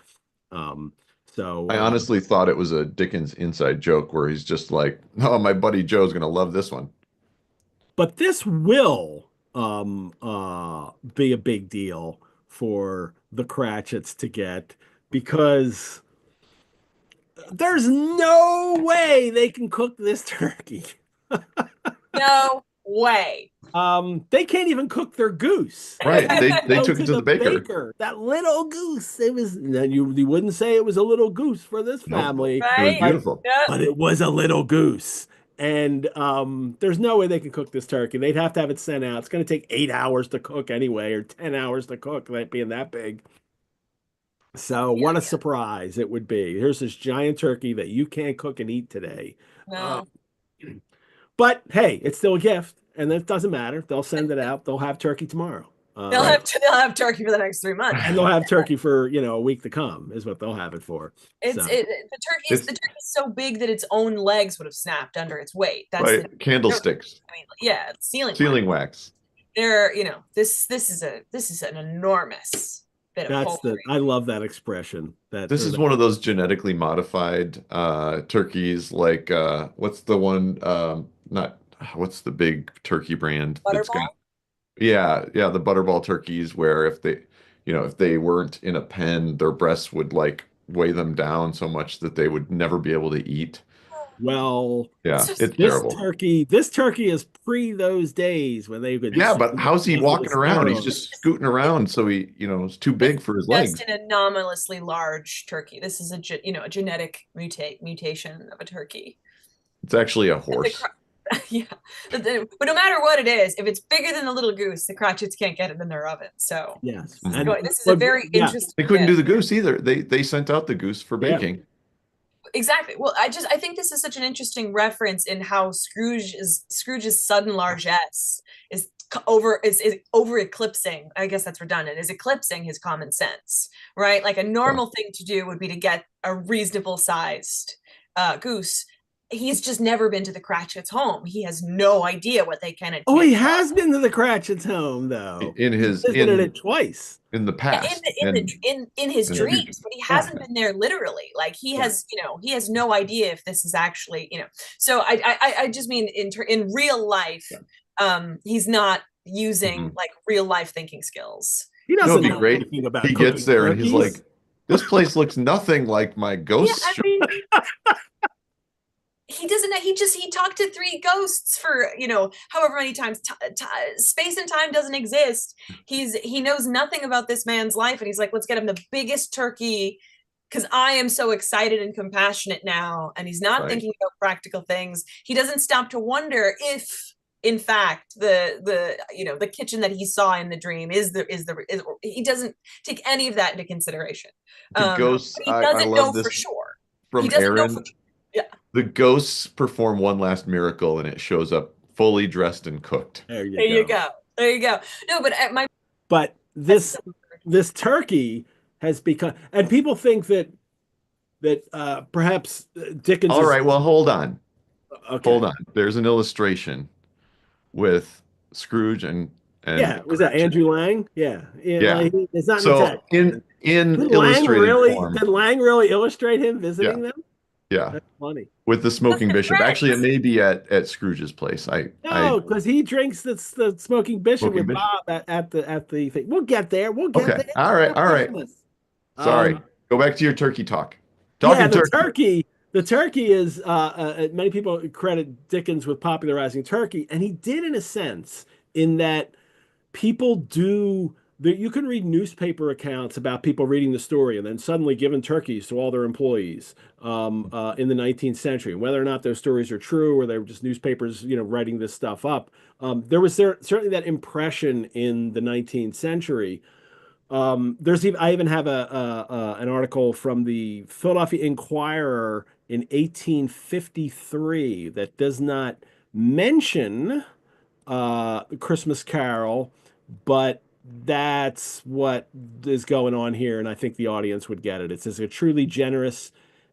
I honestly thought it was a Dickens inside joke where he's just like, "Oh, my buddy Joe's gonna love this one." But this will be a big deal for the Cratchits to get, because there's no way they can cook this turkey. No way. They can't even cook their goose. Right. They took it to the baker. That little goose. It was, you wouldn't say it was a little goose for this Nope. family. It was beautiful. But it was a little goose. And there's no way they can cook this turkey. They'd have to have it sent out. It's going to take 8 hours to cook anyway, or 10 hours to cook, that being that big. So what a surprise it would be. Here's this giant turkey that you can't cook and eat today. No. But hey, it's still a gift, and it doesn't matter. They'll send it out. They'll have turkey tomorrow. They'll have turkey for the next 3 months, and they'll have turkey for a week to come. Is what they'll have it for. The turkey's so big that its own legs would have snapped under its weight. That's right. Candlesticks. I mean, yeah, sealing wax. They're this is an enormous bit of poultry. I love that expression. This is one of those genetically modified turkeys. Like what's the one? What's the big turkey brand? Butterball? Yeah, the butterball turkeys, where if they weren't in a pen, their breasts would like weigh them down so much that they would never be able to eat. Well, yeah, it's terrible. This turkey is pre those days when they could. Yeah, but how's he walking around? He's just scooting around, so he, it's too big for his legs. Just an anomalously large turkey. This is a genetic mutation of a turkey. It's actually a horse. Yeah, but no matter what it is, if it's bigger than the little goose, the Cratchits can't get it in their oven. So yes, this is a very interesting. They couldn't do the goose either. They sent out the goose for baking. Yeah. Exactly. Well, I think this is such an interesting reference in how Scrooge's sudden largesse is over eclipsing. I guess that's redundant. Is eclipsing his common sense, right? Like a normal thing to do would be to get a reasonable sized goose. He's just never been to the Cratchits' home. He has no idea what they can. He has been to the Cratchits' home though. In visited it twice in the past. In his dreams, but he hasn't been there literally. Like he has, he has no idea if this is actually, So I just mean in real life, he's not using like real life thinking skills. He doesn't know anything about. He gets there and he's like, "This place looks nothing like my ghost." He doesn't know. He talked to 3 ghosts for however many times. Space and time doesn't exist. He knows nothing about this man's life, and he's like, let's get him the biggest turkey because I am so excited and compassionate now. And he's not thinking about practical things. He doesn't stop to wonder if, in fact, the kitchen that he saw in the dream is he doesn't take any of that into consideration. The ghosts, he doesn't know for sure. From Aaron. Yeah. The ghosts perform one last miracle, and it shows up fully dressed and cooked. There you go. No, but this turkey has become, and people think that perhaps Dickens. All right, well, hold on. Okay. Hold on. There's an illustration with Scrooge and was that Andrew Lang? Yeah. It's not so in did illustrated form. Did Lang really illustrate him visiting them? Yeah, That's funny. with the That's smoking the bishop. Actually, it trend. may be at Scrooge's place. I No, because he drinks the smoking bishop smoking with bishop. Bob at the thing. We'll get there. We'll get Okay. there. It's All right. not All right. Christmas. Sorry. Um, Go back to your turkey talk. yeah, Talking turkey. the turkey is many people credit Dickens with popularizing turkey, and he did in a sense in that people do you can read newspaper accounts about people reading the story and then suddenly giving turkeys to all their employees in the 19th century. And whether or not those stories are true or they were just newspapers, writing this stuff up, certainly that impression in the 19th century. I even have an article from the Philadelphia Inquirer in 1853 that does not mention Christmas Carol, but that's what is going on here, and I think the audience would get it. It says a truly generous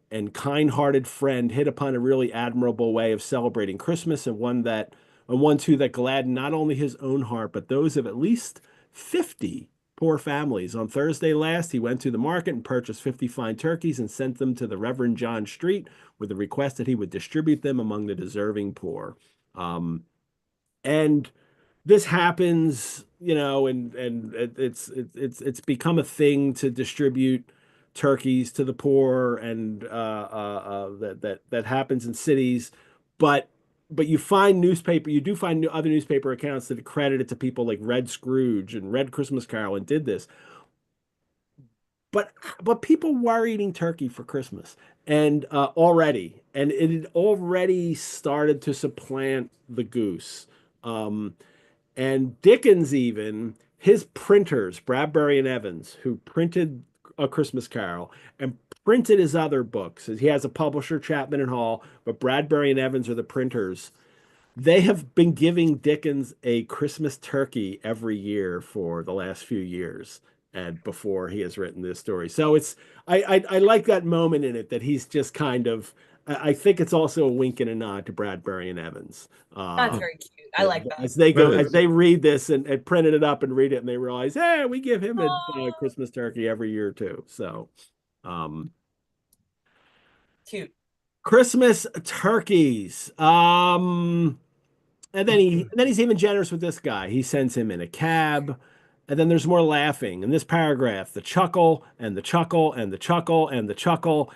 and kind-hearted friend hit upon a really admirable way of celebrating Christmas, and one too that gladdened not only his own heart but those of at least 50 poor families. On Thursday last, he went to the market and purchased 50 fine turkeys and sent them to the Reverend John Street with the request that he would distribute them among the deserving poor. And this happens, and it's become a thing to distribute turkeys to the poor, and that happens in cities, but you do find other newspaper accounts that credit it to people like Red Scrooge and Red Christmas Carol and did this, but people were eating turkey for Christmas and and it had already started to supplant the goose. Um, and Dickens, even his printers, Bradbury and Evans, who printed A Christmas Carol and printed his other books. He has a publisher, Chapman and Hall, but Bradbury and Evans are the printers. They have been giving Dickens a Christmas turkey every year for the last few years, and before he has written this story. So I like that moment in it that he's just kind of. I think it's also a wink and a nod to Bradbury and Evans. That's Uh, very cute. I like that. That as is. they read this and printed it up and read it, and they realize, hey, we give him a Oh, Christmas turkey every year too. So, um, cute. Christmas turkeys. And then he's even generous with this guy. He sends him in a cab. And then there's more laughing. In this paragraph, the chuckle and the chuckle and the chuckle and the chuckle,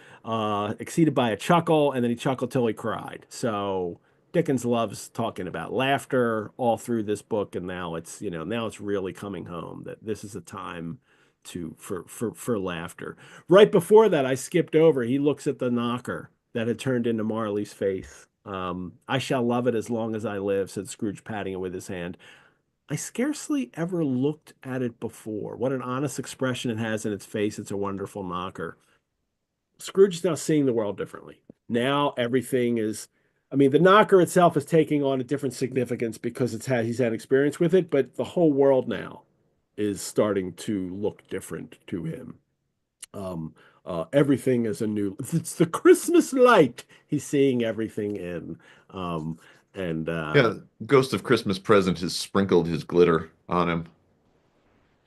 exceeded by a chuckle, and then he chuckled till he cried. So Dickens loves talking about laughter all through this book, and now it's really coming home that this is a time for laughter. Right before that, I skipped over. He looks at the knocker that had turned into Marley's face. I shall love it as long as I live, said Scrooge, patting it with his hand. I scarcely ever looked at it before. What an honest expression it has in its face. It's a wonderful knocker. Scrooge is now seeing the world differently. Now everything is, I mean, the knocker itself is taking on a different significance because he's had experience with it, but the whole world now is starting to look different to him. Um, Everything is a new. It's the Christmas light. He's seeing everything in, um, and Yeah, Ghost of Christmas Present has sprinkled his glitter on him,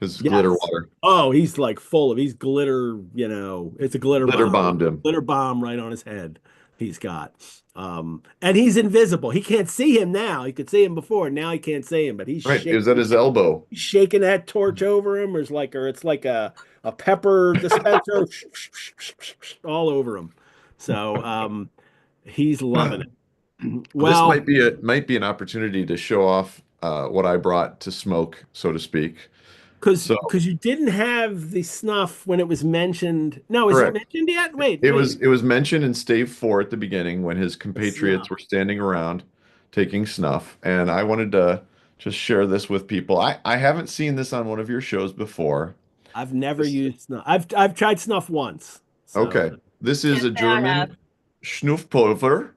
his glitter yes. water, Oh, he's like full of. He's glitter. It's a glitter bombed him. glitter bomb right on his head. He's got, and he's invisible. He can't see him now. He could see him before. Now he can't see him, but Right, it was at his elbow. shaking that torch over him, or it's like a pepper dispenser all over him. So he's loving it. This Well, might be an opportunity to show off what I brought to smoke, so to speak. So, because you didn't have the snuff when it was mentioned. No, is it correct. mentioned yet? Wait. It was mentioned in Stave 4 at the beginning when his The compatriots snuff. were standing around taking snuff, and I wanted to just share this with people. I haven't seen this on one of your shows before. I've never This, used snuff. I've tried snuff once. So okay, this is Can't a say I have. German Schnuffpulver,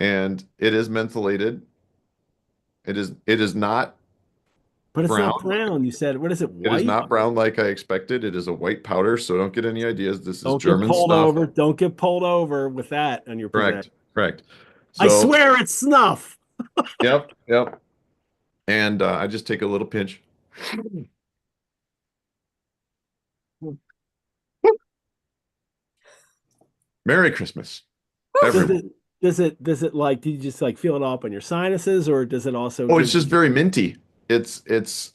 and it is mentholated. It is not but it's not brown. brown. You said, what is it, It is white? not brown like I expected. It is a white powder, so don't get any ideas. This is Don't get German pulled snuff. over. Don't get pulled over with that on your possession. Correct, correct. I So, swear it's snuff. yep, yep. And I just take a little pinch. Merry Christmas, Does everyone. it does it like do you just like feel it all up in your sinuses, or does it also Oh, it's give just you very minty.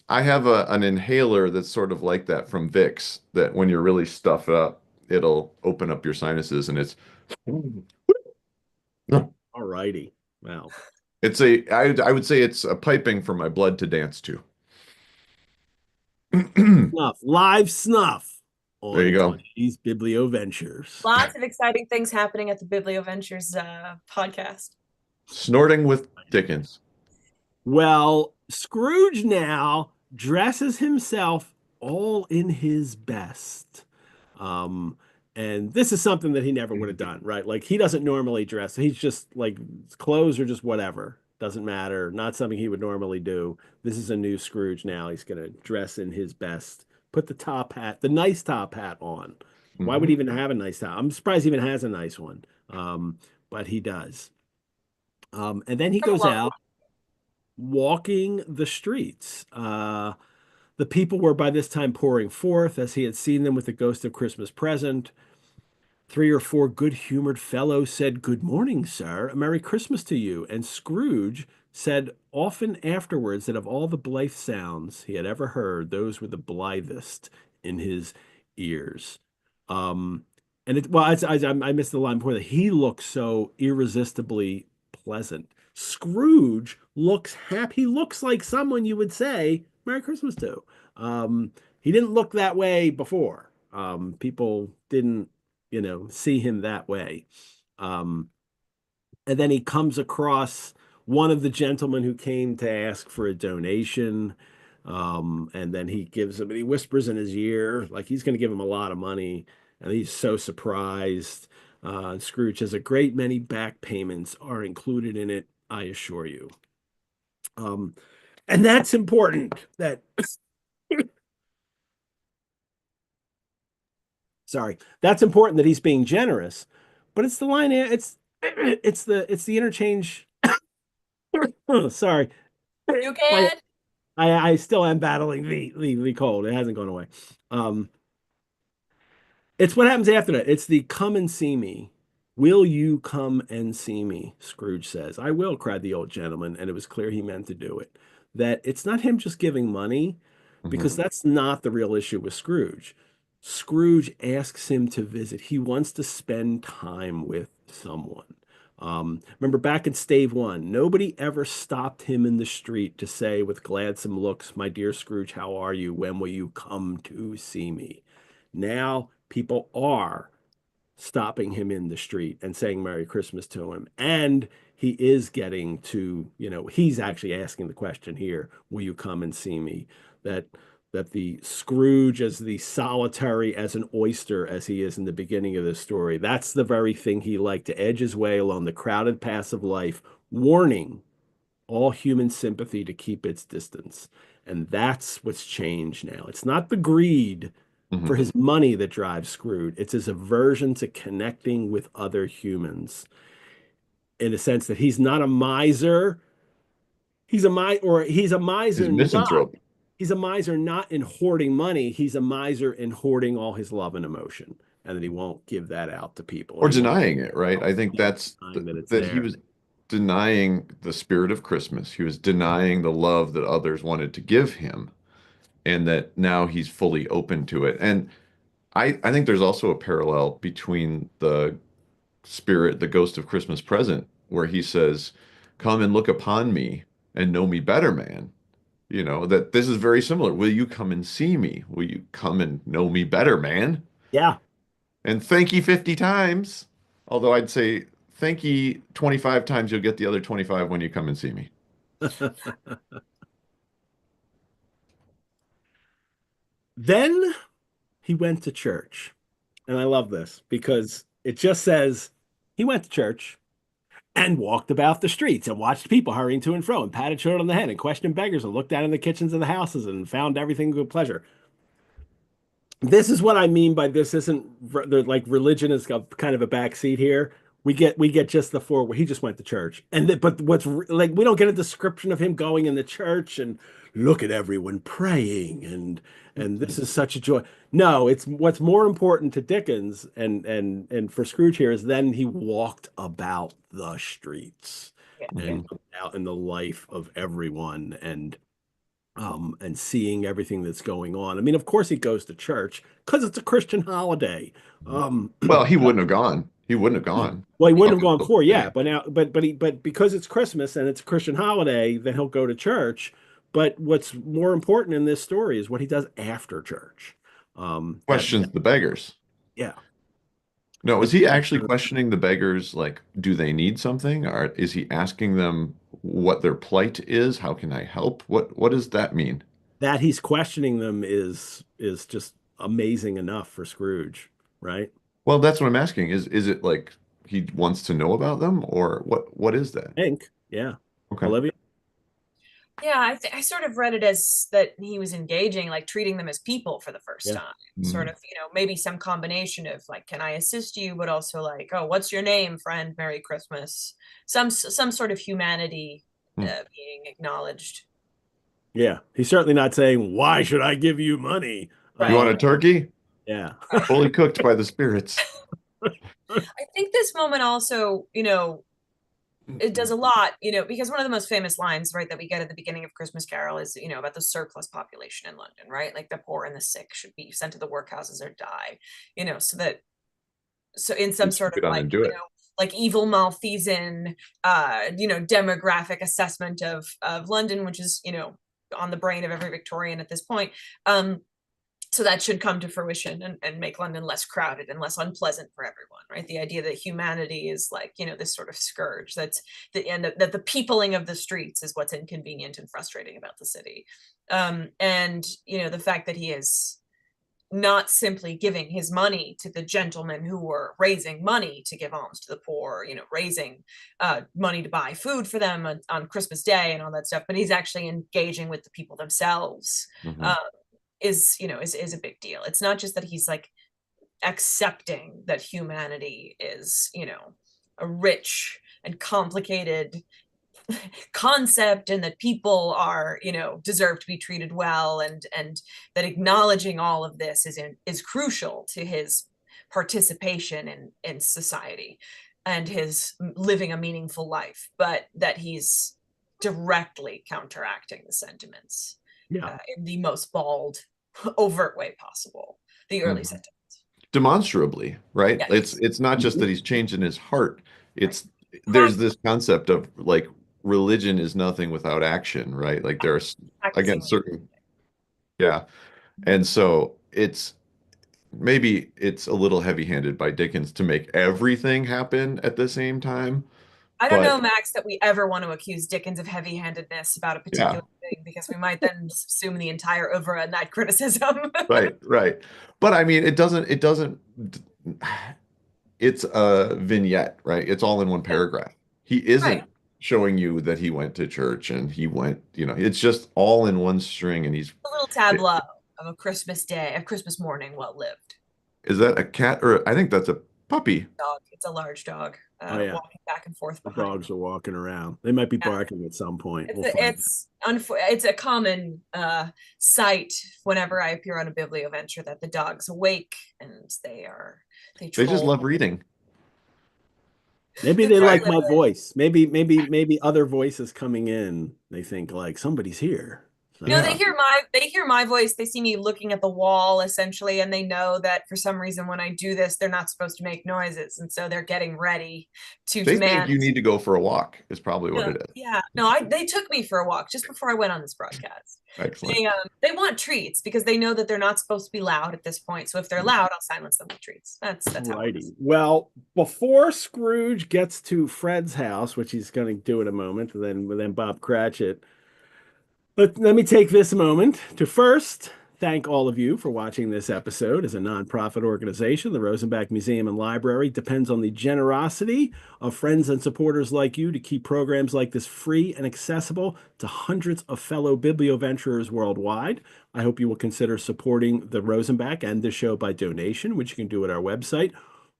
I have an inhaler that's sort of like that from Vicks that when you're really stuffed up, it'll open up your sinuses and all righty? Well, I would say it's a piping for my blood to dance to. There snuff, live snuff you on go. Tony's Biblioventures. Lots of exciting things happening at the Biblioventures podcast. Snorting with Dickens. Well, Scrooge now dresses himself all in his best. Um, and this is something that he never would have done, right? Like he doesn't normally dress. He's just like clothes are just whatever. Doesn't matter. Not something he would normally do. This is a new Scrooge now. He's gonna dress in his best. Put the top hat, the nice top hat on. Why would he Hmm. even have a nice top? I'm surprised he even has a nice one. But he does. And then he From a goes long out walking the streets. The people were by this time pouring forth as he had seen them with the ghost of Christmas present. Three or four good-humored fellows said, "Good morning, sir. A Merry Christmas to you." And Scrooge said often afterwards that of all the blithe sounds he had ever heard, those were the blithest in his ears. Um, and it, well, I missed the line before that. He looks so irresistibly pleasant. Scrooge looks happy. He looks like someone you would say Merry Christmas to. He didn't look that way before. People didn't see him that way. Um, and then he comes across one of the gentlemen who came to ask for a donation. And then he gives him, he whispers in his ear, like he's going to give him a lot of money. And he's so surprised. Scrooge says, "A great many back payments are included in it, I assure you." Um, and that's important that sorry, that's important that he's being generous, but it's the line, it's the interchange. Oh, sorry. You My can. I still am battling the cold. It hasn't gone away. Um, it's what happens after that. It's the come and see me. Will you come and see me? Scrooge says. "I will," cried the old gentleman, and it was clear he meant to do it. That it's not him just giving money, because Hmm. that's not the real issue with Scrooge. Scrooge asks him to visit. He wants to spend time with someone. Remember back in Stave 1, nobody ever stopped him in the street to say with gladsome looks, "My dear Scrooge, how are you? When will you come to see me?" Now people are stopping him in the street and saying Merry Christmas to him. And he is getting to, he's actually asking the question here, "Will you come and see me?" That the Scrooge as the solitary as an oyster as he is in the beginning of this story, that's the very thing he liked, to edge his way along the crowded paths of life, warning all human sympathy to keep its distance. And that's what's changed now. It's not the greed for Hmm. his money that drives Scrooge. It's his aversion to connecting with other humans, in a sense that he's not a miser. He's a He's miser a not. misanthrope. He's a miser not in hoarding money. He's a miser in hoarding all his love and emotion, and that he won't give that out to people, Or and he won't denying it, right? I think yeah, that's denying that it's that he there. was denying the spirit of Christmas. He was denying the love that others wanted to give him, and that now he's fully open to it. And I think there's also a parallel between the ghost of Christmas present, where he says, "Come and look upon me and know me better, man." That this is very similar. Will you come and see me? Will you come and know me better, man? Yeah. And thank ye 50 times. Although I'd say thank ye 25 times, you'll get the other 25 when you come and see me. Then he went to church. And I love this because it just says he went to church and walked about the streets and watched people hurrying to and fro and patted children on the head and questioned beggars and looked down in the kitchens of the houses and found everything with pleasure. This is what I mean by this isn't like religion is kind of a backseat here. we get just the four where he just went to church. But like we don't get a description of him going in the church and look at everyone praying and this is such a joy. No, it's what's more important to Dickens and for Scrooge here is then he walked about the streets Yeah. and out in the life of everyone and seeing everything that's going on. I mean, of course he goes to church because it's a Christian holiday. Well, he wouldn't have gone. He wouldn't have gone Well, he wouldn't up have gone until before, yeah, today. but now, but because it's Christmas and it's a Christian holiday, then he'll go to church. But what's more important in this story is what he does after church. Questions the beggars. Yeah, No, is and he actually questioning the beggars, like, do they need something? Or is he asking them what their plight is? How can I help? What does that mean? that he's questioning them is just amazing enough for Scrooge, right? Well, that's what I'm asking. Is it like he wants to know about them, or what is that? I think, yeah. Okay. Olivia? Yeah, I sort of read it as that he was engaging, like treating them as people for the first Yeah. time. Sort Mm. of, maybe some combination of like, can I assist you? But also like, oh, what's your name, friend? Merry Christmas. Some sort of humanity Mm. being acknowledged. Yeah. He's certainly not saying, why should I give you money? You want Right. a turkey? Yeah. Fully cooked by the spirits. I think this moment also, it does a lot, because one of the most famous lines, right, that we get at the beginning of Christmas Carol is, about the surplus population in London, right? Like the poor and the sick should be sent to the workhouses or die, so in some sort of Get on like, and do it. like evil Malthusian, demographic assessment of London, which is, on the brain of every Victorian at this point. So that should come to fruition and make London less crowded and less unpleasant for everyone, right? The idea that humanity is like, this sort of scourge that's that the peopling of the streets is what's inconvenient and frustrating about the city. And, the fact that he is not simply giving his money to the gentlemen who were raising money to give alms to the poor, raising money to buy food for them on Christmas Day and all that stuff, but he's actually engaging with the people themselves. Mhm. Is a big deal. It's not just that he's like accepting that humanity is, a rich and complicated concept and that people are, deserve to be treated well, and that acknowledging all of this is crucial to his participation in society and his living a meaningful life, but that he's directly counteracting the sentiments Yeah. in the most bald, overt way possible. The early Mhm. sentiments. Demonstrably, right? Yes. It's not just that he's changing his heart. Right. It's there's this concept of like religion is nothing without action, right? Like there's again Practicing. certain yeah. And so maybe it's a little heavy-handed by Dickens to make everything happen at the same time, I don't know, but Max, that we ever want to accuse Dickens of heavy-handedness about a yeah, particular thing because we might then assume the entire oeuvre in that criticism. right. But I mean, it doesn't it's a vignette, right? It's all in one paragraph. He Right. isn't showing you that he went to church and he went, it's just all in one string and A little tableau of a Christmas day, a Christmas morning well lived. is that a cat or I think that's a puppy. Dog. It's a large dog Oh yeah. walking back and forth The behind. dogs are walking around. They might be Yeah. barking at some point. It's We'll find it's a common sight whenever I appear on a Biblioventure that the dog's awake and they They just troll. love reading. Maybe They're they very like my literate. voice. Maybe other voices coming in. They think like somebody's here. No, So they Yeah. hear my voice. They see me looking at the wall essentially, and they know that for some reason when I do this, they're not supposed to make noises, and so they're getting ready to They think demand. you need to go for a walk is probably what Yeah, it is. yeah. No, they took me for a walk just before I went on this broadcast. Excellent. They want treats because they know that they're not supposed to be loud at this point. So if they're loud, I'll silence them with treats. That's how it righty. works. Well, before Scrooge gets to Fred's house, which he's going to do in a moment, and then Bob Cratchit. Let me take this moment to first thank all of you for watching this episode. As a nonprofit organization, the Rosenbach Museum and Library depends on the generosity of friends and supporters like you to keep programs like this free and accessible to hundreds of fellow biblioventurers worldwide. I hope you will consider supporting the Rosenbach and this show by donation, which you can do at our website,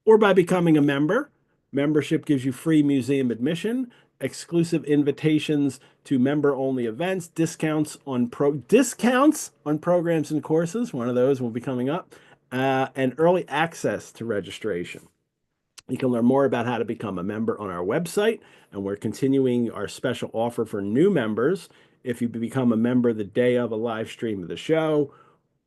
or by becoming a member. Membership gives you free museum admission, exclusive invitations to member-only events, discounts on programs and courses. One of those will be coming up, and early access to registration. You can learn more about how to become a member on our website, and we're continuing our special offer for new members. If you become a member the day of a live stream of the show,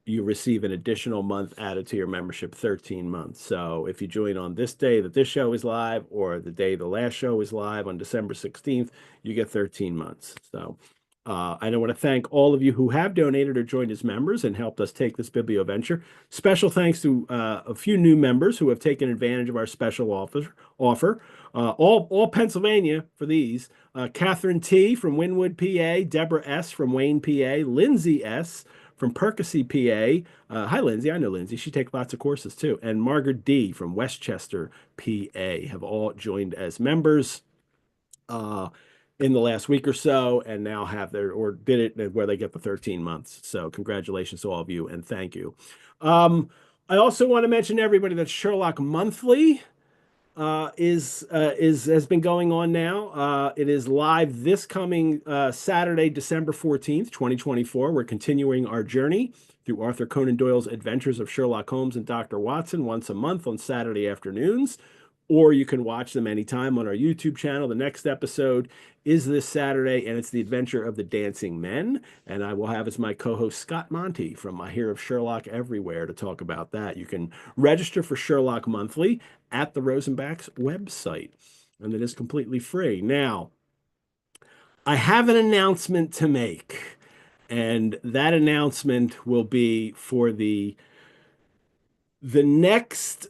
you receive an additional month added to your membership, 13 months. So if you join on this day that this show is live, or the day the last show is live on December 16th, you get 13 months. So I want to thank all of you who have donated or joined as members and helped us take this Biblioventure. Special thanks to a few new members who have taken advantage of our special offer. All Pennsylvania for these. Catherine T. from Wynwood, PA, Deborah S. from Wayne, PA, Lindsay S. from Percy, PA. Hi, Lindsay. I know Lindsay. She takes lots of courses too. And Margaret D. from Westchester, PA have all joined as members in the last week or so, and now have or did it where they get the 13 months. So congratulations to all of you, and thank you. I also want to mention to everybody that Sherlock Monthly has been going on now. It is live this coming Saturday, December 14th, 2024. We're continuing our journey through Arthur Conan Doyle's Adventures of Sherlock Holmes and Dr. Watson once a month on Saturday afternoons, or you can watch them anytime on our YouTube channel. The next episode is this Saturday, and it's the adventure of the Dancing Men. And I will have as my co-host Scott Monty from I Hear of Sherlock Everywhere to talk about that. You can register for Sherlock Monthly at the Rosenbach's website, and it is completely free. Now, I have an announcement to make, and that announcement will be for the next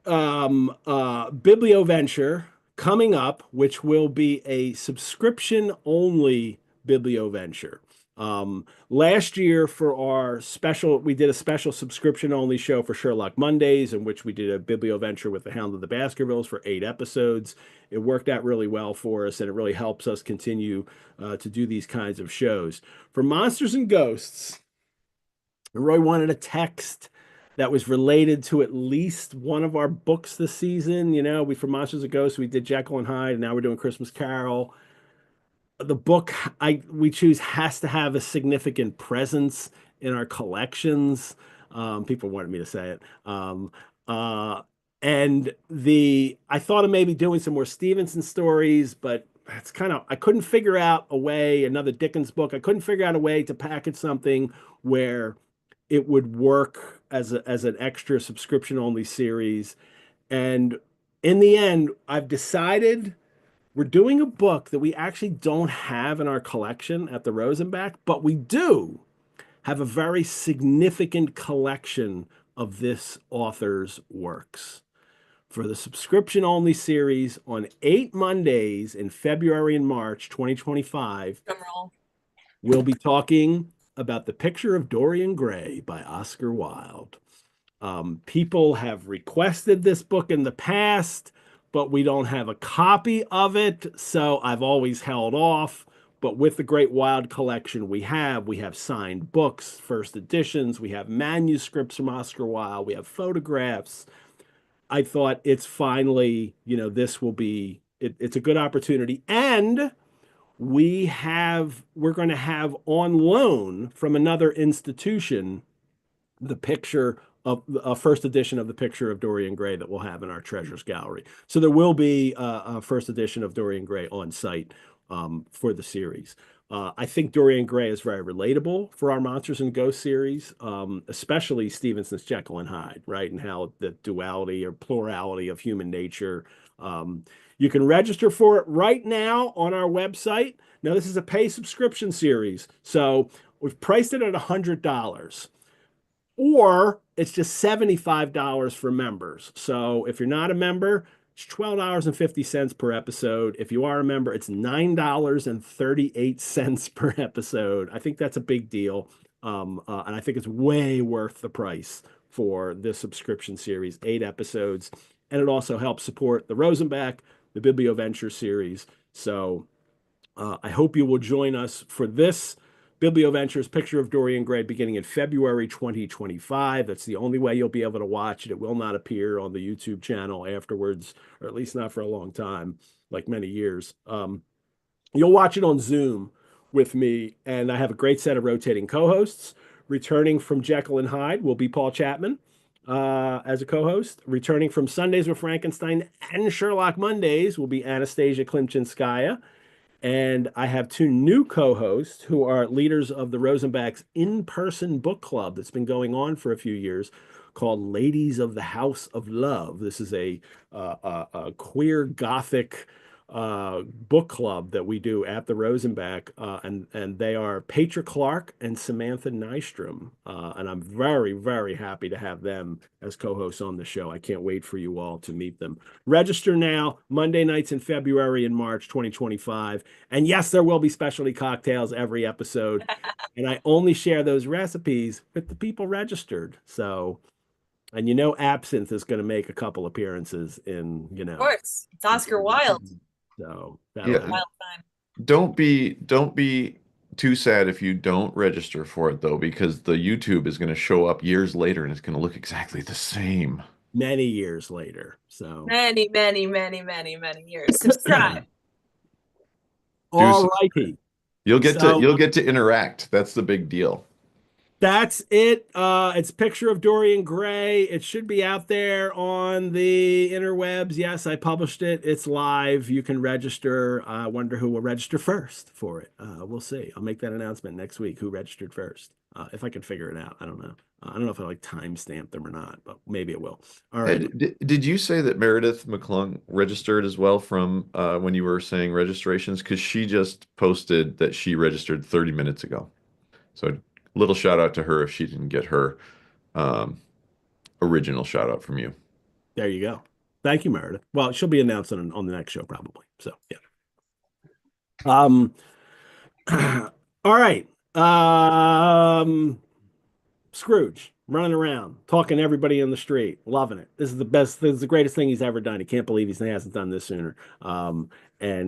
Biblioventure coming up, which will be a subscription only Biblioventure. Last year for our special, we did a special subscription only show for Sherlock Mondays, in which we did a Biblioventure with the Hound of the Baskervilles for 8 episodes. It worked out really well for us, and it really helps us continue to do these kinds of shows. For Monsters and Ghosts, Roy wanted a text that was related to at least one of our books this season. You know, for Monsters and Ghosts, we did Jekyll and Hyde, and now we're doing Christmas Carol. The book we choose has to have a significant presence in our collections. People wanted me to say it. And I thought of maybe doing some more Stevenson stories, but it's I couldn't figure out a way, another Dickens book. I couldn't figure out a way to package something where it would work as an extra subscription only series. And in the end, I've decided we're doing a book that we actually don't have in our collection at the Rosenbach, but we do have a very significant collection of this author's works. For the subscription only series on 8 Mondays in February and March 2025, we'll be talking about The Picture of Dorian Gray by Oscar Wilde. People have requested this book in the past, but we don't have a copy of it, so I've always held off. But with the Great Wilde collection we have signed books, first editions, we have manuscripts from Oscar Wilde, we have photographs. I thought it's finally, this will be, it's a good opportunity. And we're going to have on loan from another institution the picture of a first edition of The Picture of Dorian Gray that we'll have in our treasures gallery. So there will be a first edition of Dorian Gray on site for the series. I think Dorian Gray is very relatable for our Monsters and Ghosts series, especially Stevenson's Jekyll and Hyde, right? And how the duality or plurality of human nature. You can register for it right now on our website. Now, this is a pay subscription series, so we've priced it at $100. Or it's just $75 for members. So if you're not a member, it's $12.50 per episode. If you are a member, it's $9.38 per episode. I think that's a big deal. And I think it's way worth the price for this subscription series, 8 episodes. And it also helps support the Rosenbach, the Biblioventure series. So I hope you will join us for this Biblioventures Picture of Dorian Gray beginning in February 2025. That's the only way you'll be able to watch it. It will not appear on the YouTube channel afterwards, or at least not for a long time, like many years. You'll watch it on Zoom with me, and I have a great set of rotating co-hosts. Returning from Jekyll and Hyde will be Paul Chapman as a co-host. Returning from Sundays with Frankenstein and Sherlock Mondays will be Anastasia Klimchinskaya. And I have two new co-hosts who are leaders of the Rosenbach's in-person book club that's been going on for a few years, called Ladies of the House of Love. This is a queer Gothic book club that we do at the Rosenbach, and they are Petra Clark and Samantha Nystrom, and I'm very, very happy to have them as co-hosts on the show. I can't wait for you all to meet them. Register now, Monday nights in February and March 2025, and yes, there will be specialty cocktails every episode, and I only share those recipes with the people registered. So, and absinthe is going to make a couple appearances in, Of course, it's Oscar Wilde. So Yeah. Wild time. Don't be too sad if you don't register for it though, because the YouTube is going to show up years later and it's going to look exactly the same. Many years later. So many years. Subscribe. All righty. You'll get to interact. That's the big deal. That's it. It's Picture of Dorian Gray. It should be out there on the interwebs. Yes, I published it. It's live. You can register. I wonder who will register first for it. We'll see. I'll make that announcement next week, who registered first. If I can figure it out. I don't know. I don't know if I timestamp them or not, but maybe it will. All right. Did you say that Meredith McClung registered as well from when you were saying registrations? Because she just posted that she registered 30 minutes ago. So little shout out to her if she didn't get her original shout out from you. There you go. Thank you, Meredith. Well, she'll be announced on the next show probably. So yeah. All right. Scrooge running around, talking to everybody in the street, loving it. This is the best. This is the greatest thing he's ever done. He can't believe he hasn't done this sooner. And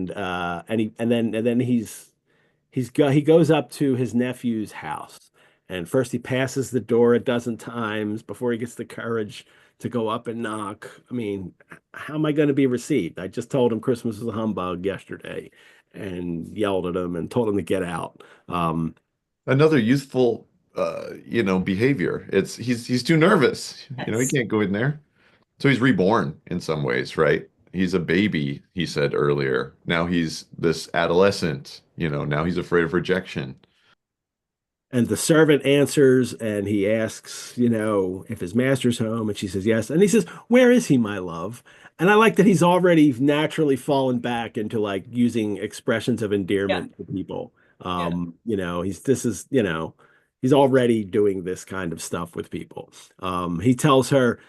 then he goes up to his nephew's house. And first he passes the door a dozen times before he gets the courage to go up and knock. I mean, how am I going to be received? I just told him Christmas was a humbug yesterday and yelled at him and told him to get out. Another youthful, behavior. He's too nervous. Yes. He can't go in there. So he's reborn in some ways, right? He's a baby, he said earlier. Now he's this adolescent, now he's afraid of rejection. And the servant answers and he asks, if his master's home. And she says, yes. And he says, where is he, my love? And I like that he's already naturally fallen back into using expressions of endearment to people. He's already doing this kind of stuff with people. He tells her,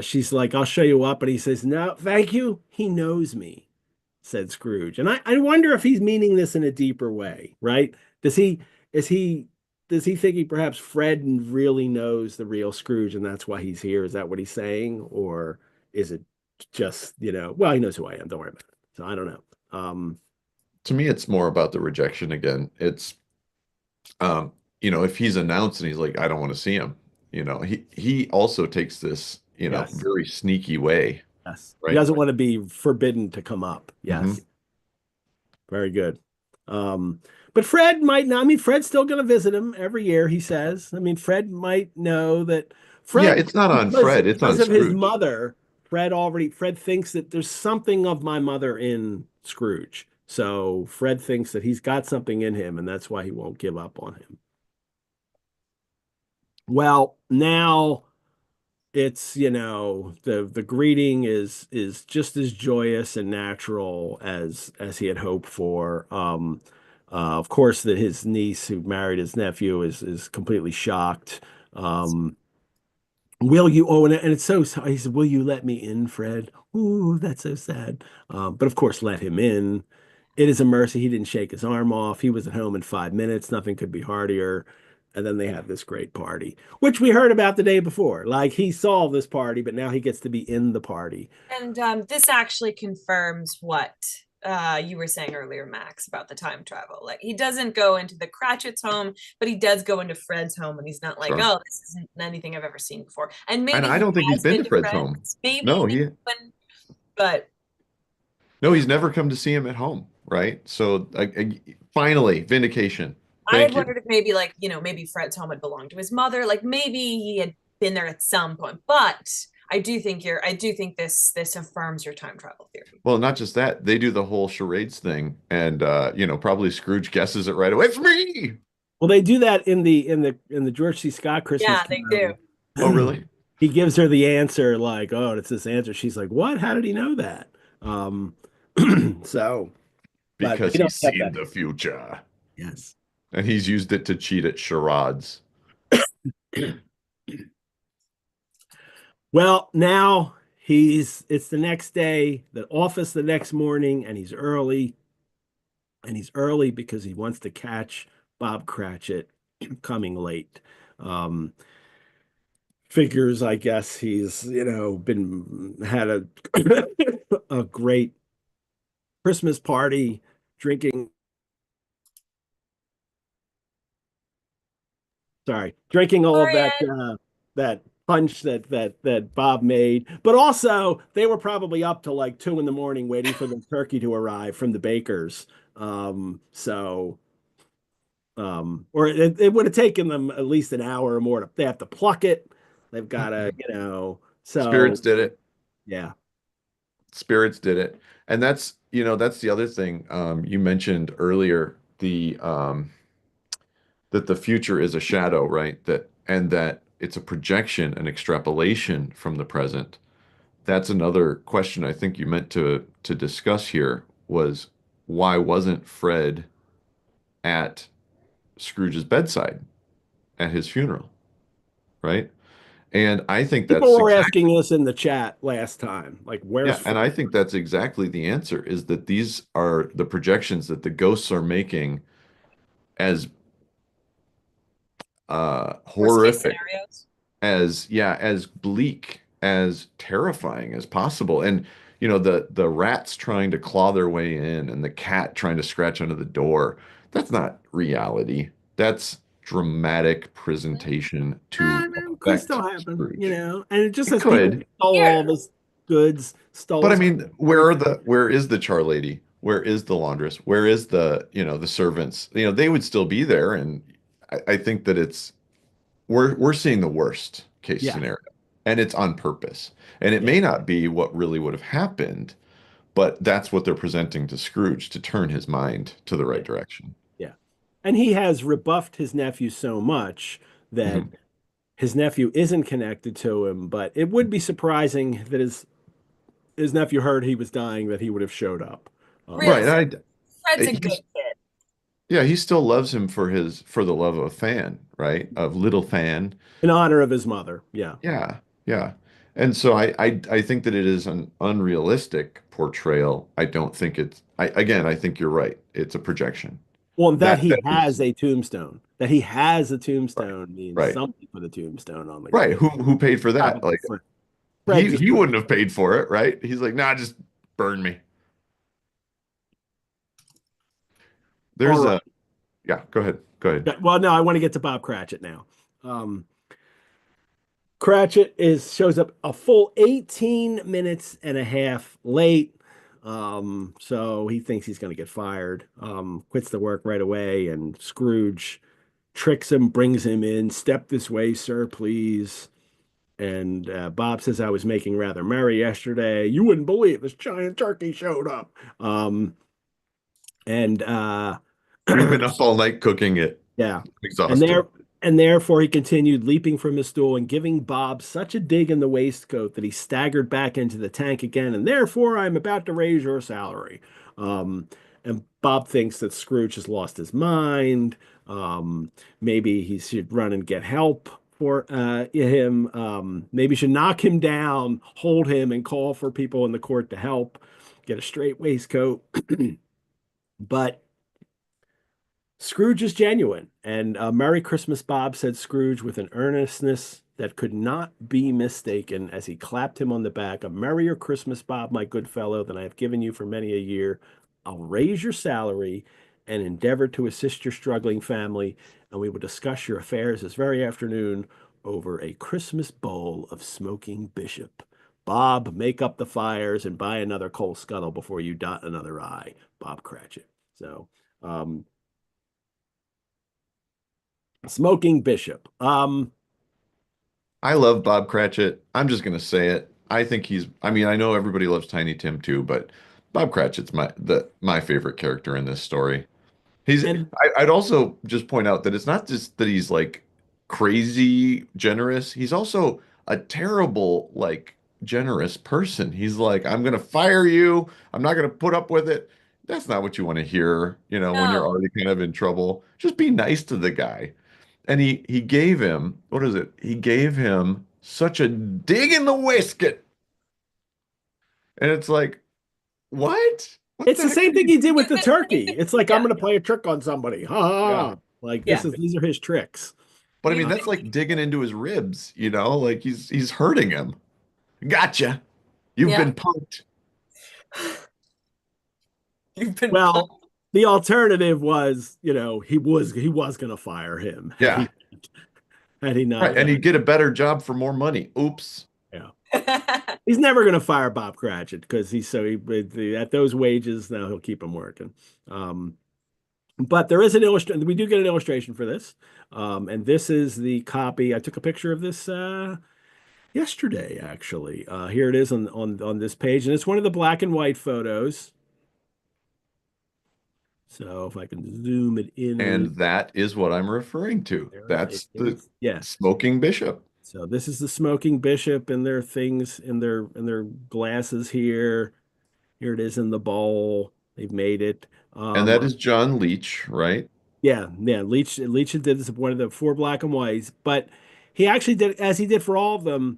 she's like, I'll show you up. And he says, no, thank you. He knows me, said Scrooge. And I wonder if he's meaning this in a deeper way, right? Does he think perhaps Fred really knows the real Scrooge and that's why he's here? Is that what he's saying? Or is it just, well, he knows who I am. Don't worry about it. So I don't know. To me, it's more about the rejection again. It's, if he's announced and he's like, I don't want to see him, he also takes this, Yes. very sneaky way. Yes. Right? He doesn't want to be forbidden to come up. Yes. Mhm. Very good. But Fred might not. I mean, Fred's still going to visit him every year, he says. I mean, Fred might know that Fred. Yeah, it's not on Fred. It's on because of his Scrooge. mother. Fred thinks that there's something of my mother in Scrooge. So Fred thinks that he's got something in him, and that's why he won't give up on him. Well, now it's, the greeting is just as joyous and natural as he had hoped for. Of course, that his niece who married his nephew is completely shocked. Will you? Oh, and it's so he said, will you let me in, Fred? Ooh, that's so sad. But of course, let him in. It is a mercy he didn't shake his arm off. He was at home in 5 minutes. Nothing could be heartier. And then they have this great party, which we heard about the day before. Like he saw this party, but now he gets to be in the party. And this actually confirms what you were saying earlier, Max, about the time travel. Like he doesn't go into the Cratchit's home, but he does go into Fred's home, and he's not like, Sure. oh, this isn't anything I've ever seen before. And And maybe I he don't think he's has been been to to Fred's home. Fred's, maybe, No, he but no, he's never come to see him at home, right? So finally, vindication. I had Thank you. wondered if maybe like, maybe Fred's home had belonged to his mother. Like maybe he had been there at some point. But I do think this affirms your time travel theory. Well, not just that, they do the whole charades thing, and probably Scrooge guesses it right away. It's me. Well, they do that in the George C. Scott Christmas Yeah, they do. Carol. Oh, really? He gives her the answer like, "Oh, it's this answer." She's like, "What? How did he know that?" Um, so, but Because we don't he's have seen that. the future, Yes. and he's used it to cheat at charades. Well, now it's the next day, the office the next morning, and he's early. And he's early because he wants to catch Bob Cratchit coming late. Um, Figures, I guess he's, been had a a great Christmas party, drinking, drinking all of Sorry, that Ed. that punch that Bob made. But also they were probably up till like 2 in the morning waiting for the turkey to arrive from the bakers. So or it would have taken them at least an hour or more. They have to pluck it. They've got to, Spirits so did it. yeah. Spirits did it. And that's the other thing. You mentioned earlier that the future is a shadow, right? That it's a projection, an extrapolation from the present. That's another question I think you meant to discuss here was why wasn't Fred at Scrooge's bedside at his funeral, right? And I think People that's were exactly asking us in the chat last time, like, where's yeah, and I think that's exactly the answer is that these are the projections that the ghosts are making as Worst case horrific scenarios. as bleak, as terrifying as possible. And the rats trying to claw their way in and the cat trying to scratch under the door, that's not reality. That's dramatic presentation to it could still affect happen, Scrooge. and it just It has people could. stole Here, all this goods, stole But I his mean, everything. where is the char lady? Where is the laundress? Where is the servants? They would still be there. And I think that we're seeing the worst case Yeah, scenario, and it's on purpose. And it yeah, may not be what really would have happened, but that's what they're presenting to Scrooge to turn his mind to the right yeah, direction. yeah. And he has rebuffed his nephew so much that Mhm. his nephew isn't connected to him, but it would be surprising that his nephew heard he was dying, that he would have showed up. real Right. Fred's a good He's kid. yeah, he still loves him for the love of a fan, right? Of little fan. In honor of his mother. Yeah. Yeah, yeah. And so I think that it is an unrealistic portrayal. I don't think I think you're right. It's a projection. Well, and that That he is has a tombstone, that he has a right. tombstone means Right. something for the tombstone on the Right. grave. Who paid for that? Probably Like Fred. Fred he just he put wouldn't have paid for it, right? He's like, "Nah, just burn me." all There's right. a yeah, go ahead. Go ahead. Well, no, I want to get to Bob Cratchit now. Cratchit shows up a full 18 minutes and a half late. So he thinks he's going to get fired. Quits the work right away, and Scrooge tricks him, brings him in. Step this way, sir, please. And Bob says, I was making rather merry yesterday. You wouldn't believe this giant turkey showed up. And We've been up all night cooking it. Yeah. And Exhausted. there and therefore he continued leaping from his stool and giving Bob such a dig in the waistcoat that he staggered back into the tank again, and therefore I'm about to raise your salary. Um, and Bob thinks that Scrooge has lost his mind. Maybe he should run and get help for him. Maybe he should knock him down, hold him, and call for people in the court to help get a straight waistcoat. But Scrooge is genuine. And Merry Christmas, Bob, said Scrooge with an earnestness that could not be mistaken as he clapped him on the back. A merrier Christmas, Bob, my good fellow, than I have given you for many a year. I'll raise your salary and endeavor to assist your struggling family, and we will discuss your affairs this very afternoon over a Christmas bowl of smoking bishop. Bob, make up the fires and buy another coal scuttle before you dot another I. Bob Cratchit. So, um, smoking bishop. I love Bob Cratchit. I'm just gonna say it. I think I mean, I know everybody loves Tiny Tim too, but Bob Cratchit's my favorite character in this story. And I'd also just point out that it's not just that he's like crazy generous. He's also a terrible, like, generous person. He's like, I'm gonna fire you. I'm not gonna put up with it. That's not what you want to hear, when you're No. already kind of in trouble. Just be nice to the guy. And he gave him, what is it? He gave him such a dig in the waistcoat. And it's like, what? What it's the the heck same did thing he? he did with the turkey. It's like, I'm Yeah, going to play a trick on somebody. Ha Yeah. ha. Like yeah. these are his tricks. But I mean, You've that's been like digging into his ribs, like he's hurting him. Gotcha. You've yeah. been punked. You've been Well, pulled. the alternative was, he was going to fire him Yeah. had he Right. not. And he'd get a better job for more money. Oops. Yeah. He's never going to fire Bob Cratchit because at those wages now he'll keep him working. Um, but there is an illustration. We do get an illustration for this, and this is the copy. I took a picture of this yesterday, actually. Here it is on this page, and it's one of the black and white photos. So if I can zoom it in a little, And that is what I'm referring to. there it That's the is. Yeah. smoking bishop. So this is the smoking bishop and their things in their glasses here. Here it is in the bowl. They've made it. And that is John Leach, right? Yeah. Leach did this one of the four black and whites, but he actually did as he did for all of them.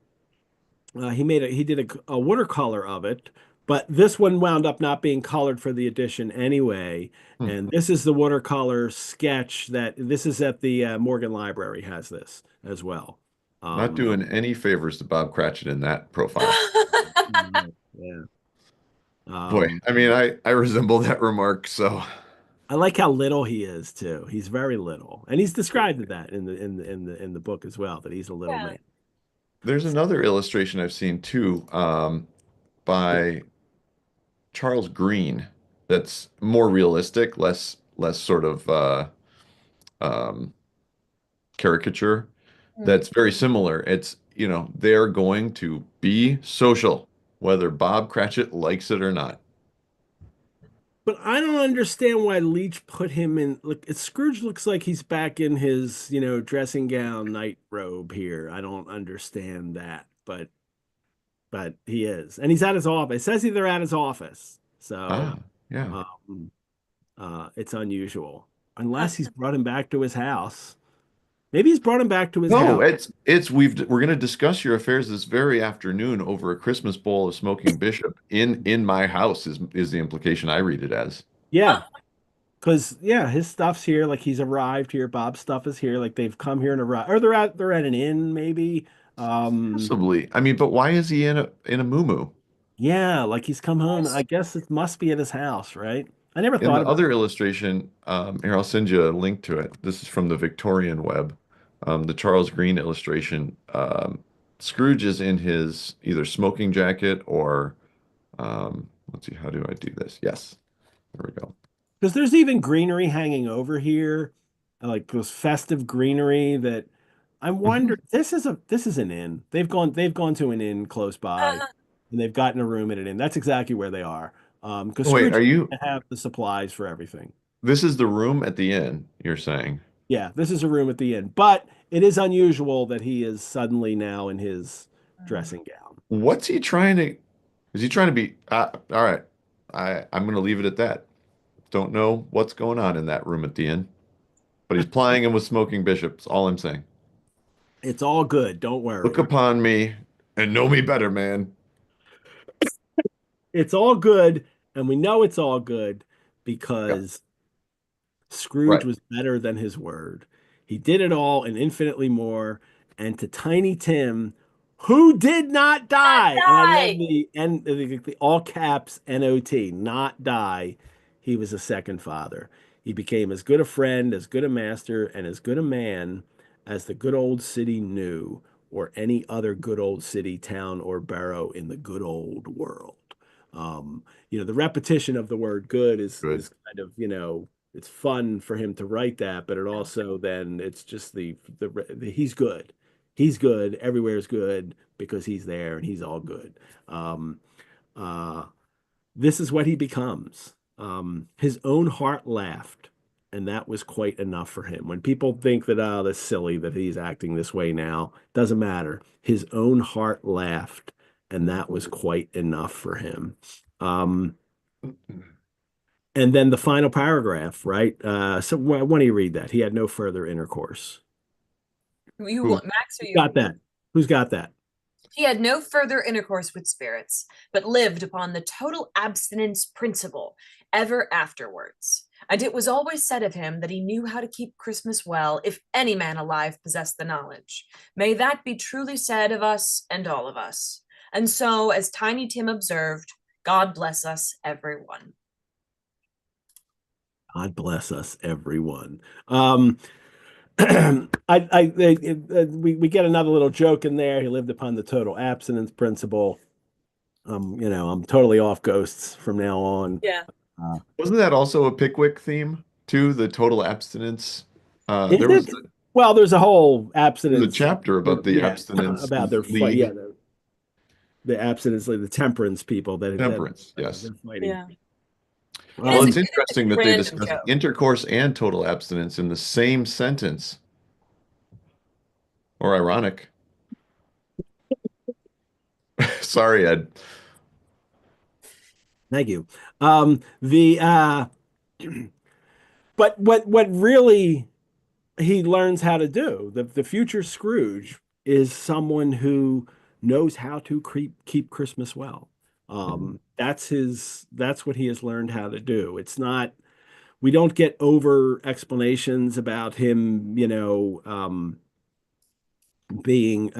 He did a watercolor of it, but this one wound up not being colored for the edition anyway. Hmm. And this is the watercolor sketch that this is at the Morgan Library has this as well. Not Um, doing any favors to Bob Cratchit in that profile. yeah. Boy, I mean, I resemble that remark, so I like how little he is too. He's very little, and he's described that in the book as well that he's a little Yeah. man. there's another illustration I've seen too, by Charles Green that's more realistic, less sort of um, caricature. That's very similar. It's, they're going to be social, whether Bob Cratchit likes it or not. But I don't understand why Leach put him in. Look, Scrooge looks like he's back in his, dressing gown, night robe here. I don't understand that, but he is, and he's at his office. It says they're at his office, so Ah, yeah. um, it's unusual. Unless he's brought him back to his house. Maybe he's brought him back to his No, house. we're going to discuss your affairs this very afternoon over a Christmas bowl of smoking bishop in my house is the implication I read it as. Yeah, because his stuff's here. Like he's arrived here. Bob's stuff is here. Like they've come here and arrived, or they're at an inn maybe. Possibly. I mean, but why is he in a muumuu? Yeah, like he's come home. I guess it must be at his house, right? I never In thought the about. other illustration, here, I'll send you a link to it. This is from the Victorian web. The Charles Green illustration. Scrooge is in his either smoking jacket or, let's see, how do I do this? Yes, there we go. Because there's even greenery hanging over here, like those festive greenery that I Mhm. wonder. This is an inn. They've gone to an inn close by, and they've gotten a room at an inn. That's exactly where they are. Because Wait, Scrooge are you? doesn't have the supplies for everything. This is the room at the inn, you're saying? Yeah, this is a room at the inn, but it is unusual that he is suddenly now in his dressing gown. What's he trying to? Is he trying to be? All right, I'm going to leave it at that. Don't know what's going on in that room at the inn, but he's plying him with smoking bishops. All I'm saying. It's all good. Don't Look worry. upon me and know me better, man. It's all good, and we know it's all good Yeah, because Scrooge right. was better than his word. He did it all and infinitely more. And to Tiny Tim, who did not die, and I love Die. the all caps NOT, not die. he was a second father. He became as good a friend, as good a master, and as good a man as the good old city knew, or any other good old city, town, or borough in the good old world. The repetition of the word good Good. is kind of, it's fun for him to write that, but it also then it's just the he's good. He's good. Everywhere is good because he's there and he's all good. Um, uh, this is what he becomes. His own heart laughed, and that was quite enough for him. When people think that, oh, that's silly that he's acting this way now, doesn't matter. His own heart laughed, and that was quite enough for him. Um, and then the final paragraph, right? So why don't you read that? He had no further intercourse. You Who? want Max or Who's you? got that? Who's got that? He had no further intercourse with spirits, but lived upon the total abstinence principle ever afterwards. And it was always said of him that he knew how to keep Christmas well, if any man alive possessed the knowledge. May that be truly said of us and all of us. And so, as Tiny Tim observed, God bless us, everyone. God bless us, everyone. We get another little joke in there. He lived upon the total abstinence principle. I'm totally off ghosts from now on. Yeah. Uh, Wasn't that also a Pickwick theme too? The total abstinence. is There was it? Well, there's a whole a abstinence, chapter about the yeah, abstinence about their fight. Yeah, league. the abstinence, like the temperance people that Temperance, yes. they're fighting. Yeah. It Well, is Um, it's a interesting that they random discuss joke. intercourse and total abstinence in the same sentence. Or ironic. Sorry, Ed. Thank you. The but what really he learns how to do. The future Scrooge is someone who knows how to keep Christmas well. That's what he has learned how to do. It's not, we don't get over explanations about him, being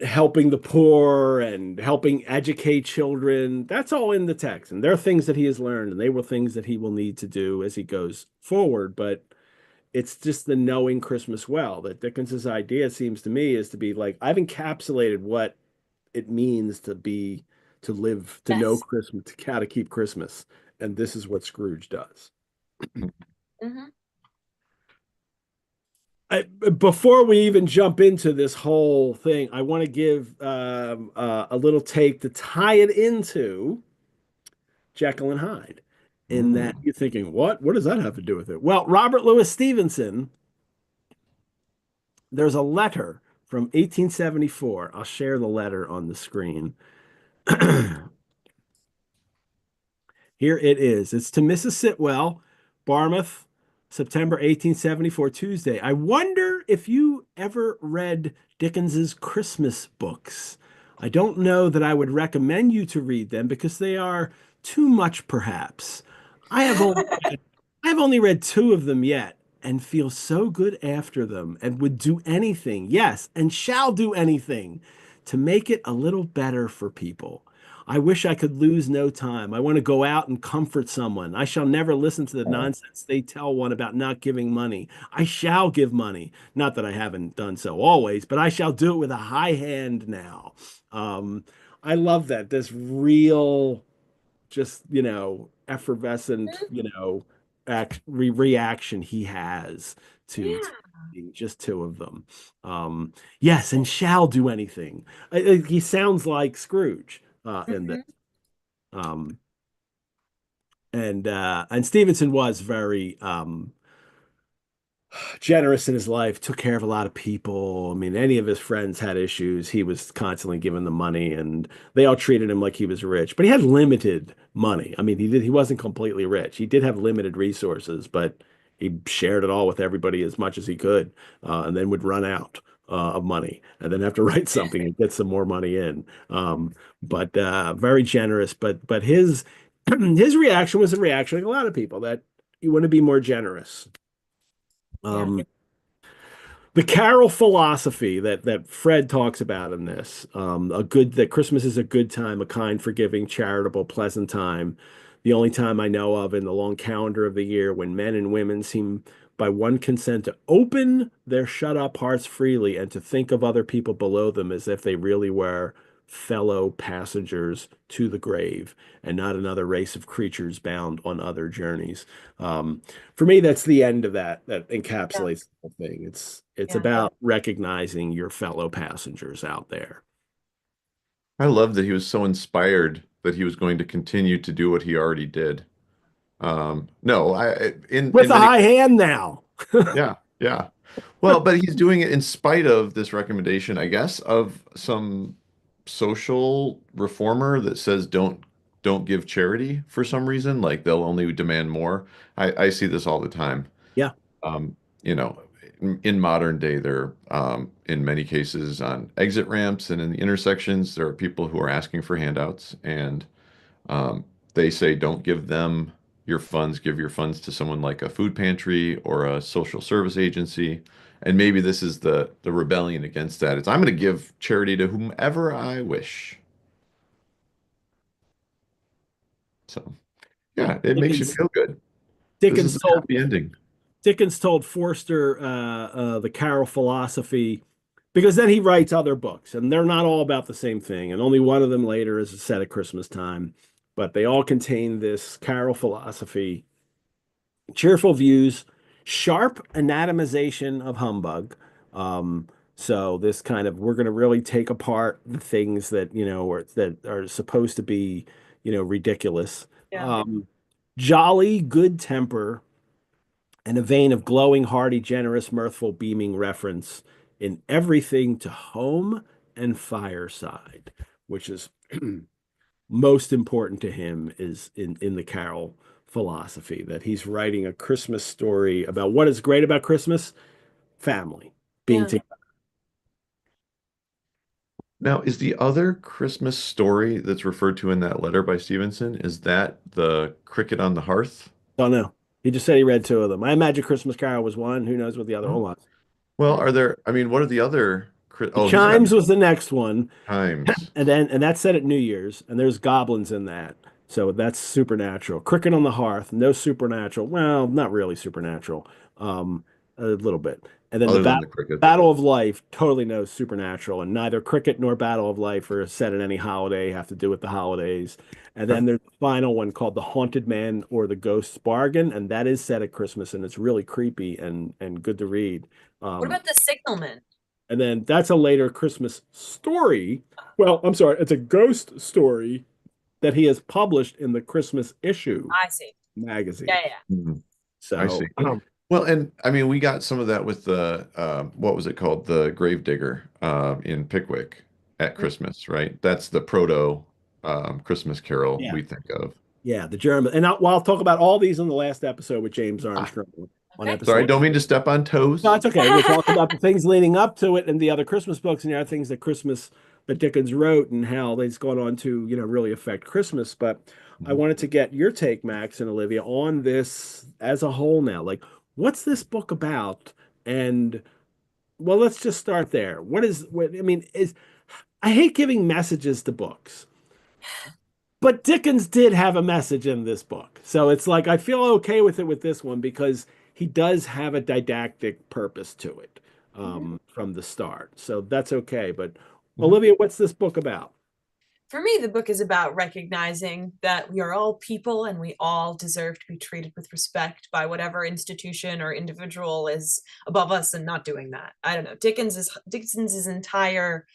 helping the poor and helping educate children. That's all in the text. And there are things that he has learned, and they were things that he will need to do as he goes forward. But it's just the knowing Christmas well that Dickens's idea seems to me is to be like, I've encapsulated what it means to live, to know Yes. Christmas, to how to keep Christmas. And this is what Scrooge does. Mhm. Before we even jump into this whole thing, I want to give a little take to tie it into Jekyll and Hyde. In that Mm. you're thinking, what? What does that have to do with it? Well, Robert Louis Stevenson, there's a letter from 1874. I'll share the letter on the screen. Here it is. It's to Mrs. Sitwell, Barmouth, September 1874, Tuesday. I wonder if you ever read Dickens's Christmas books. I don't know that I would recommend you to read them because they are too much, perhaps. I have only I've only read two of them yet and feel so good after them and would do anything, yes, and shall do anything to make it a little better for people. I wish I could lose no time. I want to go out and comfort someone. I shall never listen to the nonsense they tell one about not giving money. I shall give money. Not that I haven't done so always, but I shall do it with a high hand now. Um, I love that. This real, just, effervescent, reaction he has to Yeah. just two of them. Yes, and shall do anything. He sounds like Scrooge in this. Mhm. Um, and Stevenson was very generous in his life, took care of a lot of people. I mean, any of his friends had issues, he was constantly giving them money, and they all treated him like he was rich. But he had limited money. I mean, he wasn't completely rich. He did have limited resources, but he shared it all with everybody as much as he could, and then would run out of money, and then have to write something and get some more money in. But very generous. But his his reaction was a reaction like a lot of people that you want to be more generous. Yeah. Um, the carol philosophy that Fred talks about in this, that Christmas is a good time, a kind, forgiving, charitable, pleasant time. the only time I know of in the long calendar of the year when men and women seem by one consent to open their shut up hearts freely and to think of other people below them as if they really were fellow passengers to the grave and not another race of creatures bound on other journeys. For me, that's the end of that Yeah. encapsulates the whole thing. It's Yeah. about recognizing your fellow passengers out there. I love that he was so inspired that he was going to continue to do what he already did. No, With in a many high hand now. yeah, yeah. Well, but he's doing it in spite of this recommendation, I guess, of some social reformer that says don't give charity for some reason, like they'll only demand more. I see this all the time. Yeah. Um, you know, in modern day, there in many cases on exit ramps and in the intersections, there are people who are asking for handouts, and um, they say don't give them your funds, give your funds to someone like a food pantry or a social service agency. And maybe this is the rebellion against that. It's I'm going to give charity to whomever I wish. So yeah, it makes you Dickens feel good. This is Dickens a told happy ending. Dickens told Forster the Carol philosophy because then he writes other books and they're not all about the same thing. And only one of them later is set at Christmas time, but they all contain this Carol philosophy, cheerful views, sharp anatomization of humbug. So this kind of we're going to really take apart the things that that are supposed to be ridiculous. Yeah. Jolly good temper and a vein of glowing, hearty, generous, mirthful, beaming reference in everything to home and fireside, which is most important to him is in the Carol philosophy that he's writing a Christmas story about what is great about Christmas, family, being Yeah. together. Now, is the other Christmas story that's referred to in that letter by Stevenson, is that the cricket on the hearth? Don't know. He just said he read two of them. I imagine Christmas Carol was one. Who knows what the other one was? Well, are there, I mean, what are the other, The oh, he's got Chimes was the next one. times. And that's set at New Year's, and there's goblins in that. So that's supernatural. Cricket on the Hearth, no supernatural. Well, not really supernatural. A little bit. And then the Other than the cricket. Battle of Life, totally no supernatural, and neither Cricket nor Battle of Life are set at any holiday, have to do with the holidays. And then there's the final one called The Haunted Man or The Ghost's Bargain, and that is set at Christmas, and it's really creepy and good to read. What about the signalman? And then that's a later Christmas story. Well, I'm sorry, it's a ghost story that he has published in the Christmas issue I see. magazine. Yeah, yeah. Mhm. So I see. Well, and I mean, we got some of that with the what was it called? The Gravedigger in Pickwick at Christmas, right? That's the proto Christmas Carol yeah, we think of. yeah, the German. And I'll talk about all these in the last episode with James Ah, Armstrong on Okay. sorry, episode. don't mean to step on No, toes. it's okay. We'll talk about the things leading up to it and the other Christmas books and the other things that Dickens wrote and how they've gone on to, really affect Christmas. But I Mhm. wanted to get your take, Max and Olivia, on this as a whole now. Like, what's this book about? And well, let's just start there. I mean, I hate giving messages to books, but Dickens did have a message in this book. So it's like I feel okay with it with this one because he does have a didactic purpose to it from the start. So that's okay. But Mhm. Olivia, what's this book about? For me, the book is about recognizing that we are all people and we all deserve to be treated with respect by whatever institution or individual is above us and not doing that. I don't know. Dickens's entire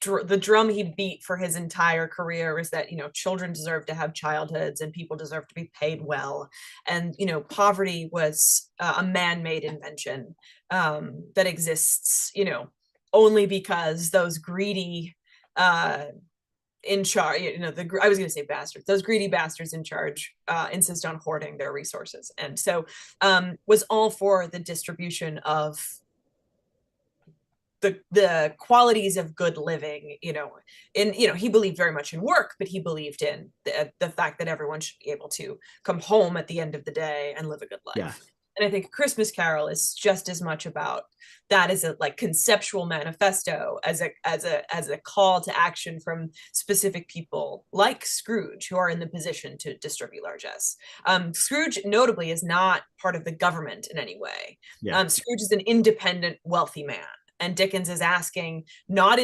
the drum he beat for his entire career is that children deserve to have childhoods and people deserve to be paid well, and poverty was a man-made invention that exists only because those greedy in charge, I was going to say bastards, those greedy bastards in charge insist on hoarding their resources, and so was all for the distribution of the qualities of good living, he believed very much in work, but he believed in the fact that everyone should be able to come home at the end of the day and live a good Yeah. life. And I think Christmas Carol is just as much about that as a like conceptual manifesto as a call to action from specific people like Scrooge who are in the position to distribute largesse. Scrooge notably is not part of the government in any way. Yeah. Scrooge is an independent wealthy man, and Dickens is asking not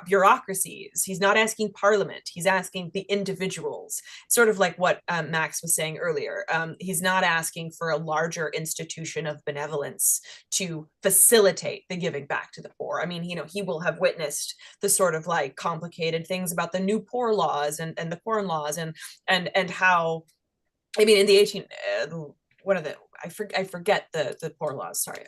bureaucracies. He's not asking Parliament. He's asking the individuals. Sort of like what Max was saying earlier. He's not asking for a larger institution of benevolence to facilitate the giving back to the poor. I mean, he will have witnessed the sort of like complicated things about the new poor laws and the corn laws and how, I mean, in the 18 what are the I forget the poor laws. Sorry.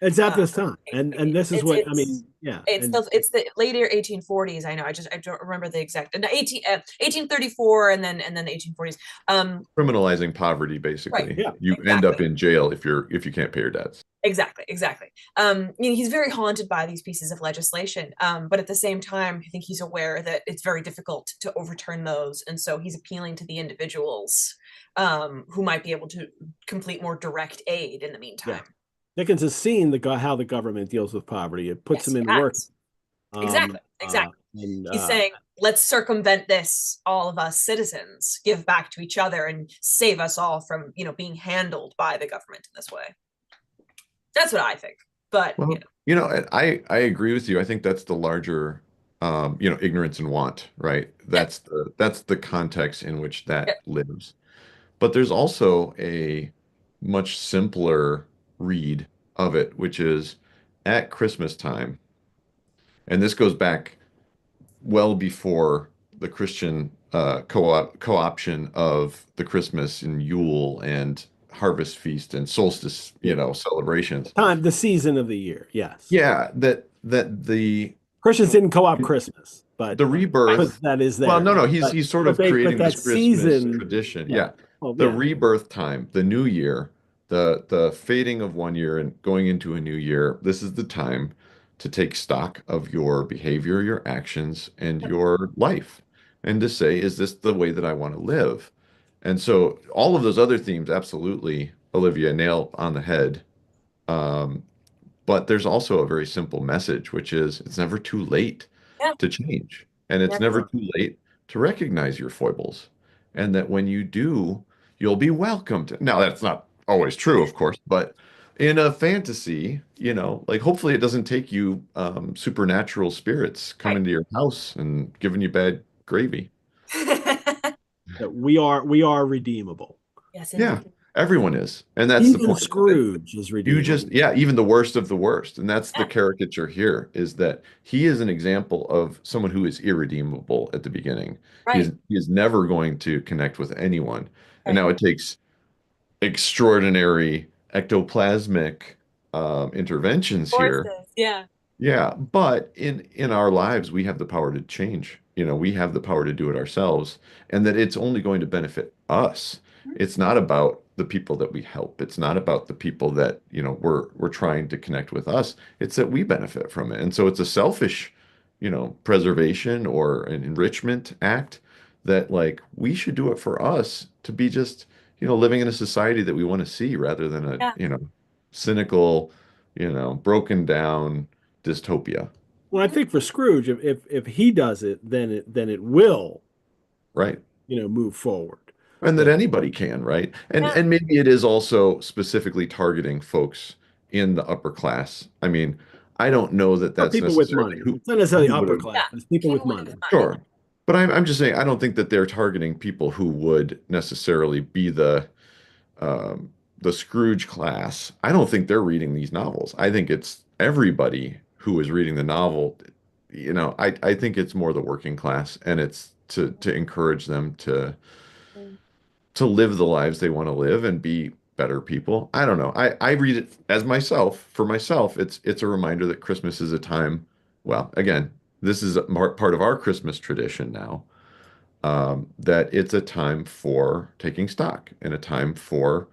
It's at this time, and this is what I mean. Yeah, it's the later 1840s. I know. I don't remember the exact. 1834, and then the 1840s. Criminalizing poverty, basically. Right. Yeah. You end up in jail if you can't pay your debts. Exactly. He's very haunted by these pieces of legislation, but at the same time, I think he's aware that it's very difficult to overturn those, and so he's appealing to the individuals who might be able to complete more direct aid in the meantime. Yeah. Dickens has seen how the government deals with poverty. It puts him in work. Exactly. He's saying, let's circumvent this, all of us citizens, give back to each other and save us all from, being handled by the government in this way. That's what I think. But, well, I agree with you. I think that's the larger, ignorance and want, right? That's the context in which that lives. But there's also a much simpler read of it, which is at Christmas time, and this goes back well before the Christian co-option of the Christmas and Yule and harvest feast and solstice, celebrations. The season of the year, yes. Yeah, that the Christians didn't co-opt Christmas, but the rebirth that is there. Well, no, he's sort of creating this Christmas season, tradition. Yeah. The rebirth time, the new year, the fading of one year and going into a new year. This is the time to take stock of your behavior, your actions, and your life, and to say, is this the way that I want to live? And so all of those other themes, absolutely, Olivia, nail on the head. But there's also a very simple message, which is it's never too late to change. And it's never too late to recognize your foibles. And that when you do, you'll be welcomed. Now, that's not always true, of course, but in a fantasy, like hopefully it doesn't take you supernatural spirits coming to your house and giving you bad gravy. That we are redeemable. Yes, yeah. Everyone is. And that's even the point. Scrooge is redeemable. Even the worst of the worst. And that's the caricature here, is that he is an example of someone who is irredeemable at the beginning. Right. He is never going to connect with anyone. Right. And now it takes extraordinary ectoplasmic interventions here. Yeah. Yeah. But in our lives, we have the power to change. We have the power to do it ourselves, and that it's only going to benefit us. It's not about the people that we help. It's not about the people that, we're trying to connect with us. It's that we benefit from it. And so it's a selfish, preservation or an enrichment act that like we should do it for us to be just, living in a society that we want to see rather than a, cynical, broken down dystopia. Well, I think for Scrooge, if he does it, then it will, right, move forward. And that anybody can, right? And maybe it is also specifically targeting folks in the upper class. I mean, I don't know that that's people with money. It's not necessarily upper class. It's people with money. Sure. But I'm just saying, I don't think that they're targeting people who would necessarily be the Scrooge class. I don't think they're reading these novels. I think it's everybody who is reading the novel. I think it's more the working class, and it's to encourage them to live the lives they want to live and be better people. I don't know. I read it as for myself, it's a reminder that Christmas is a time, well, again, this is part of our Christmas tradition now, that it's a time for taking stock and a time for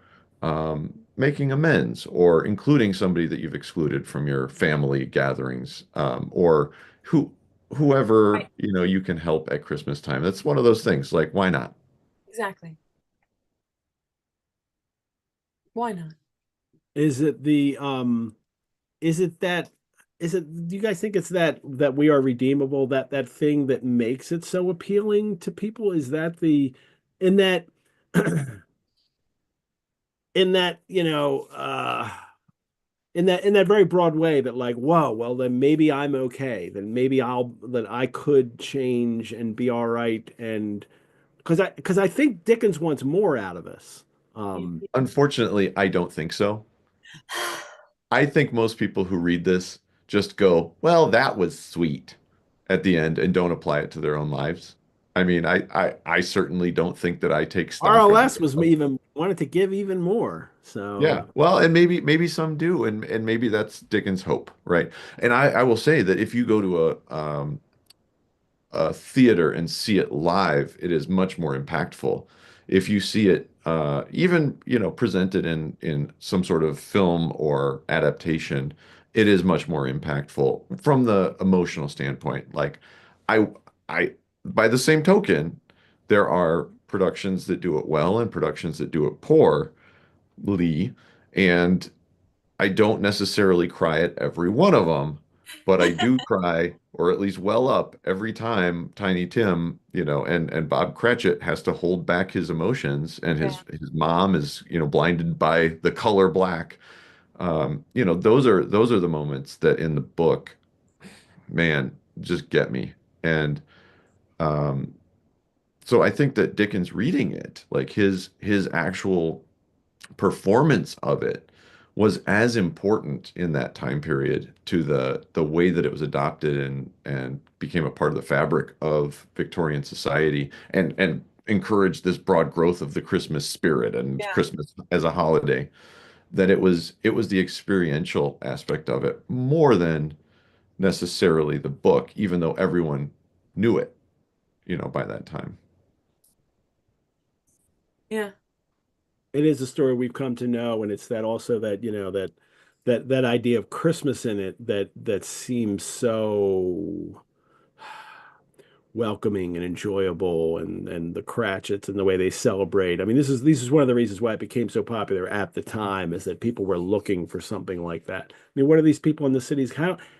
making amends or including somebody that you've excluded from your family gatherings, or whoever, you can help at Christmas time. That's one of those things, like, why not? Exactly. Why not? Is it the is it that is it do you guys think it's that we are redeemable, that thing that makes it so appealing to people? Is that the in that in that, in that very broad way that like, whoa, well then maybe I'm okay. Then maybe I could change and be all right. And because I think Dickens wants more out of us. Um, Unfortunately, I don't think so. I think most people who read this just go, well, that was sweet at the end and don't apply it to their own lives. I mean, I certainly don't think that I take stock in RLS was even wanted to give even more. yeah. So Well, and maybe some do, and maybe that's Dickens' hope, right? And I will say that if you go to a theater and see it live, it is much more impactful. If you see it, even presented in some sort of film or adaptation, it is much more impactful from the emotional standpoint. Like, I, I, by the same token, there are productions that do it well and productions that do it poorly, and I don't necessarily cry at every one of them, but I do cry, or at least well up every time Tiny Tim, and Bob Cratchit has to hold back his emotions, and Yeah. his mom is, blinded by the color black. Those are the moments that in the book, man, just get me. And um, so I think that Dickens reading it, like his actual performance of it was as important in that time period to the way that it was adopted and became a part of the fabric of Victorian society and encouraged this broad growth of the Christmas spirit and Yeah. Christmas as a holiday, that it was the experiential aspect of it more than necessarily the book, even though everyone knew it, by that time. Yeah. it is a story we've come to know, and it's that also that, that idea of Christmas in it that seems so welcoming and enjoyable, and the Cratchits and the way they celebrate. I mean, this is one of the reasons why it became so popular at the time, is that people were looking for something like that. I mean, what are these people in the cities?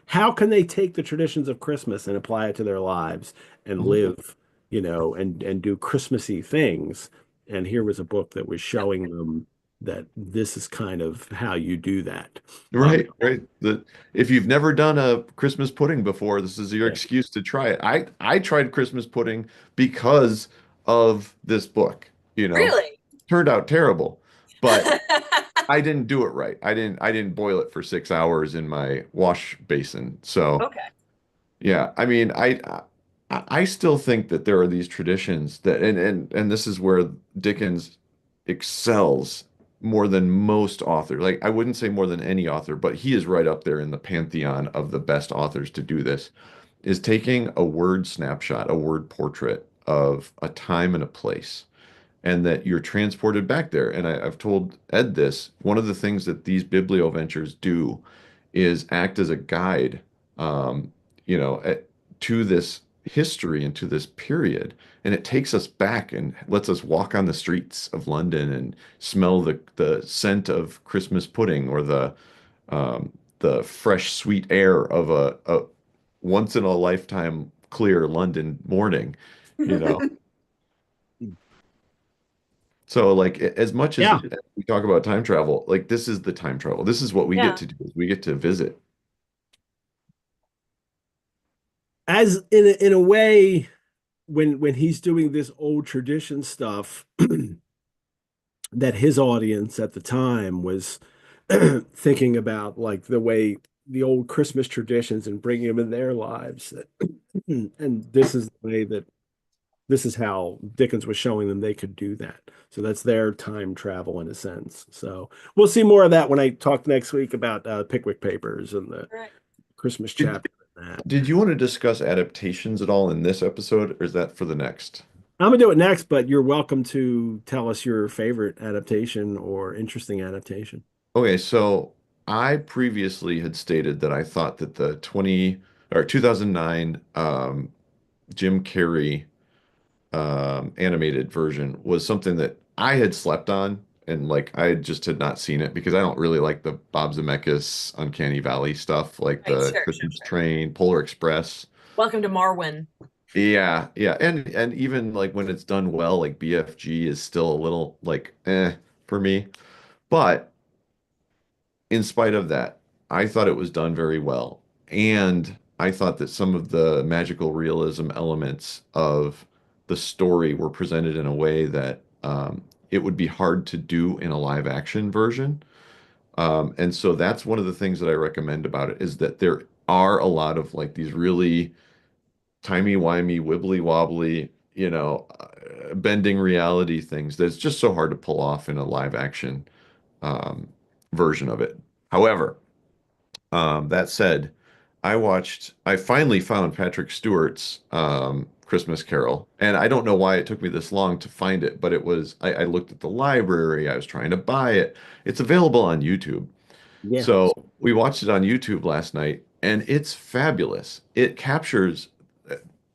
How can they take the traditions of Christmas and apply it to their lives and Mhm. live, and do Christmassy things? And here was a book that was Yep. showing them that this is kind of how you do that. Um, Right, right. If you've never done a Christmas pudding before, this is your yeah. excuse to try it. I tried Christmas pudding because of this book, Really? Turned out terrible, but I didn't do it right. I didn't boil it for 6 hours in my wash basin. So, Okay. yeah, I mean, I still think that there are these traditions that and this is where Dickens excels more than most authors. Like I wouldn't say more than any author, but he is right up there in the pantheon of the best authors to do this, is taking a word snapshot, a word portrait of a time and a place, and that you're transported back there. And I've told Ed this. One of the things that these Biblioventures do is act as a guide, um, to this history and to this period. And it takes us back and lets us walk on the streets of London and smell the scent of Christmas pudding, or the fresh, sweet air of a once in a lifetime clear London morning, you know. So like as much as Yeah. we talk about time travel, like this is the time travel. This is what we get Yeah. to do. We get to visit. As in a way, when he's doing this old tradition stuff, that his audience at the time was thinking about, like the way the old Christmas traditions and bringing them in their lives. And this is the way that this is how Dickens was showing them they could do that. So that's their time travel in a sense. So we'll see more of that when I talk next week about Pickwick Papers and the Right. Christmas Did, chapter and that. did you want to discuss adaptations at all in this episode, or is that for the next? I'm gonna do it next, but you're welcome to tell us your favorite adaptation or interesting adaptation. Okay, so I previously had stated that I thought that the 2009 Jim Carrey animated version was something that I had slept on and like I just had not seen it because I don't really like the Bob Zemeckis Uncanny Valley stuff, like Right, the sure, sure, Christmas sure. Train, Polar Express. Welcome to Marwin. Yeah, yeah, and even like when it's done well, like BFG is still a little like for me. But in spite of that, I thought it was done very well. And I thought that some of the magical realism elements of the story were presented in a way that it would be hard to do in a live action version. And so that's one of the things that I recommend about it is that there are a lot of like these really timey-wimey, wibbly-wobbly, bending reality things that's just so hard to pull off in a live action um, version of it. However, that said, I finally found Patrick Stewart's Christmas Carol, and I don't know why it took me this long to find it, but I looked at the library, I was trying to buy it. It's available on YouTube. Yeah. So we watched it on YouTube last night, and it's fabulous. It captures,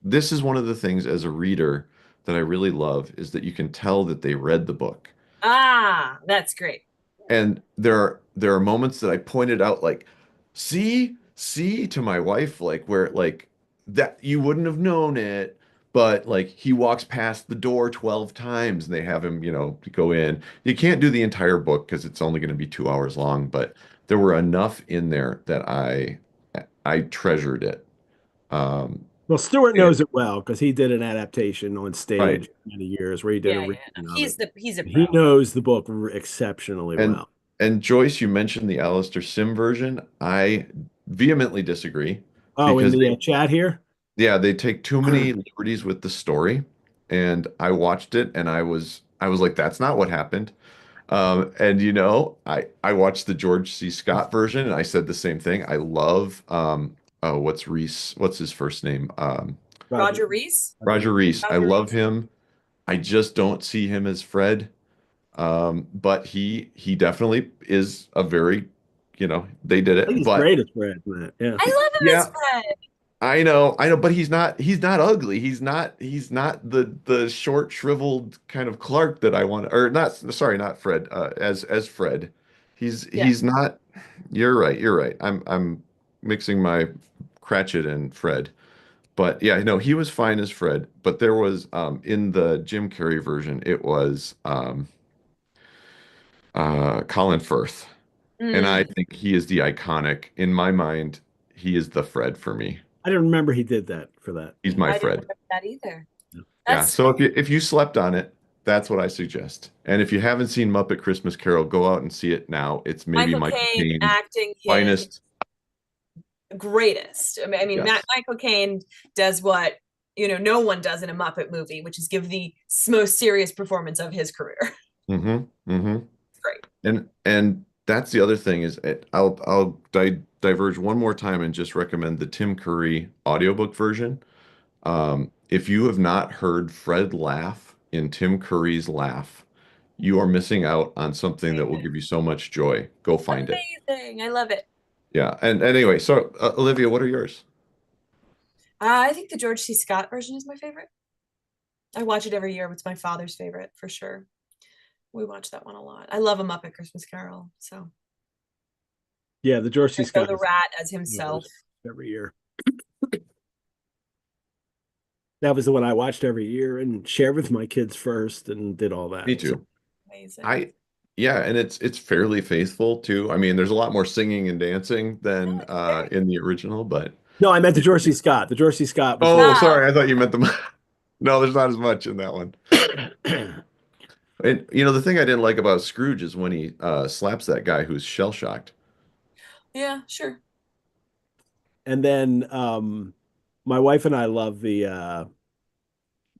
this is one of the things as a reader that I really love is that you can tell that they read the book. Ah, that's great. And there are moments that I pointed out like, see to my wife, like where like that you wouldn't have known it, but like he walks past the door 12 times and they have him, go in. You can't do the entire book because it's only going to be 2 hours long, but there were enough in there that I treasured it. Um, Well, Stewart yeah, knows it well because he did an adaptation on right. stage for many years where he did a Yeah, yeah. No, reading of it. he's a He pro. knows the book exceptionally And well. and Joyce, you mentioned the Alistair Sim version. I vehemently disagree Oh, in because the chat here? yeah, they take too many liberties with the story. And I watched it and I was like, that's not what happened. And I watched the George C. Scott version and I said the same thing. I love oh, what's his first name? Roger. Roger Rees. Roger Rees. I Roger love Rees. him. I just don't see him as Fred. But he definitely is a very, they did I think it. he's But great at Fred, man. Yeah. I love him as yeah, Fred. I know, but he's not ugly. He's not the short, shriveled kind of Clark that I want, or not, sorry, not Fred, as Fred. Yeah. He's not, you're right. I'm mixing my Cratchit and Fred. But yeah, no, he was fine as Fred, but there was in the Jim Carrey version, it was Colin Firth. And I Mm, think he is the iconic, in my mind, he is the Fred for me. I didn't remember he did that for that. He's my I didn't Fred. remember that either. Yeah. That's So if you slept on it, that's what I suggest. And if you haven't seen Muppet Christmas Carol, go out and see it now. It's maybe Michael Michael Caine Caine's acting his finest. greatest. I mean, Yes. Michael Caine does what, no one does in a Muppet movie, which is give the most serious performance of his career. Mm-hmm. Mm-hmm. It's great. And that's the other thing is I'll diverge one more time and just recommend the Tim Curry audiobook version. If you have not heard Fred laugh in Tim Curry's Laugh, you are missing out on something that will give you so much joy. Go find it. Amazing. I love it. Yeah. And anyway, so Olivia, what are yours? I think the George C. Scott version is my favorite. I watch it every year. It's my father's favorite for sure. We watch that one a lot. I love a Muppet Christmas Carol. So Yeah, the George C. Joe Scott the is Rat as one of himself. those every year. That was the one I watched every year and shared with my kids first and did all Me that. So too. Amazing. I yeah, and it's fairly faithful too. I mean, there's a lot more singing and dancing than in the original, but no, I meant the George C. Scott. The George C. Scott was oh, the Ah, sorry, I thought you meant the no, there's not as much in that one. And the thing I didn't like about Scrooge is when he slaps that guy who's shell shocked. yeah, sure. and then my wife and I love the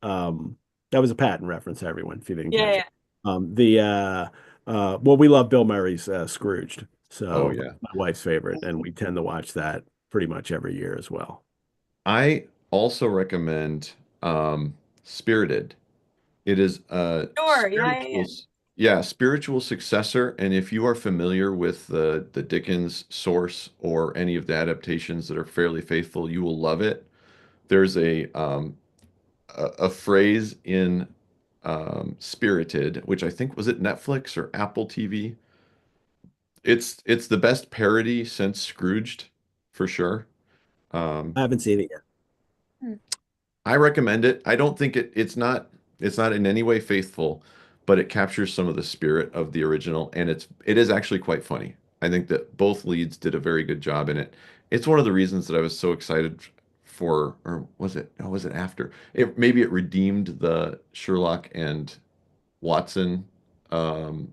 that was a patent reference, everyone, if you didn't Yeah, catch yeah. it. The well, we love Bill Murray's Scrooged. Oh So yeah. my wife's favorite, and we tend to watch that pretty much every year as well. I also recommend Spirited. It is a Sure. Yeah, yeah, yeah. spiritual successor. And if you are familiar with the Dickens source or any of the adaptations that are fairly faithful, you will love it. There's a phrase in Spirited, which I think was it Netflix or Apple TV. It's the best parody since Scrooged, for sure. Um, I haven't seen it yet. Hmm. I recommend it. I don't think it's not in any way faithful, but it captures some of the spirit of the original, and it is actually quite funny. I think that both leads did a very good job in it. It's one of the reasons that I was so excited for, or was it? No, was it after? Maybe it redeemed the Sherlock and Watson um,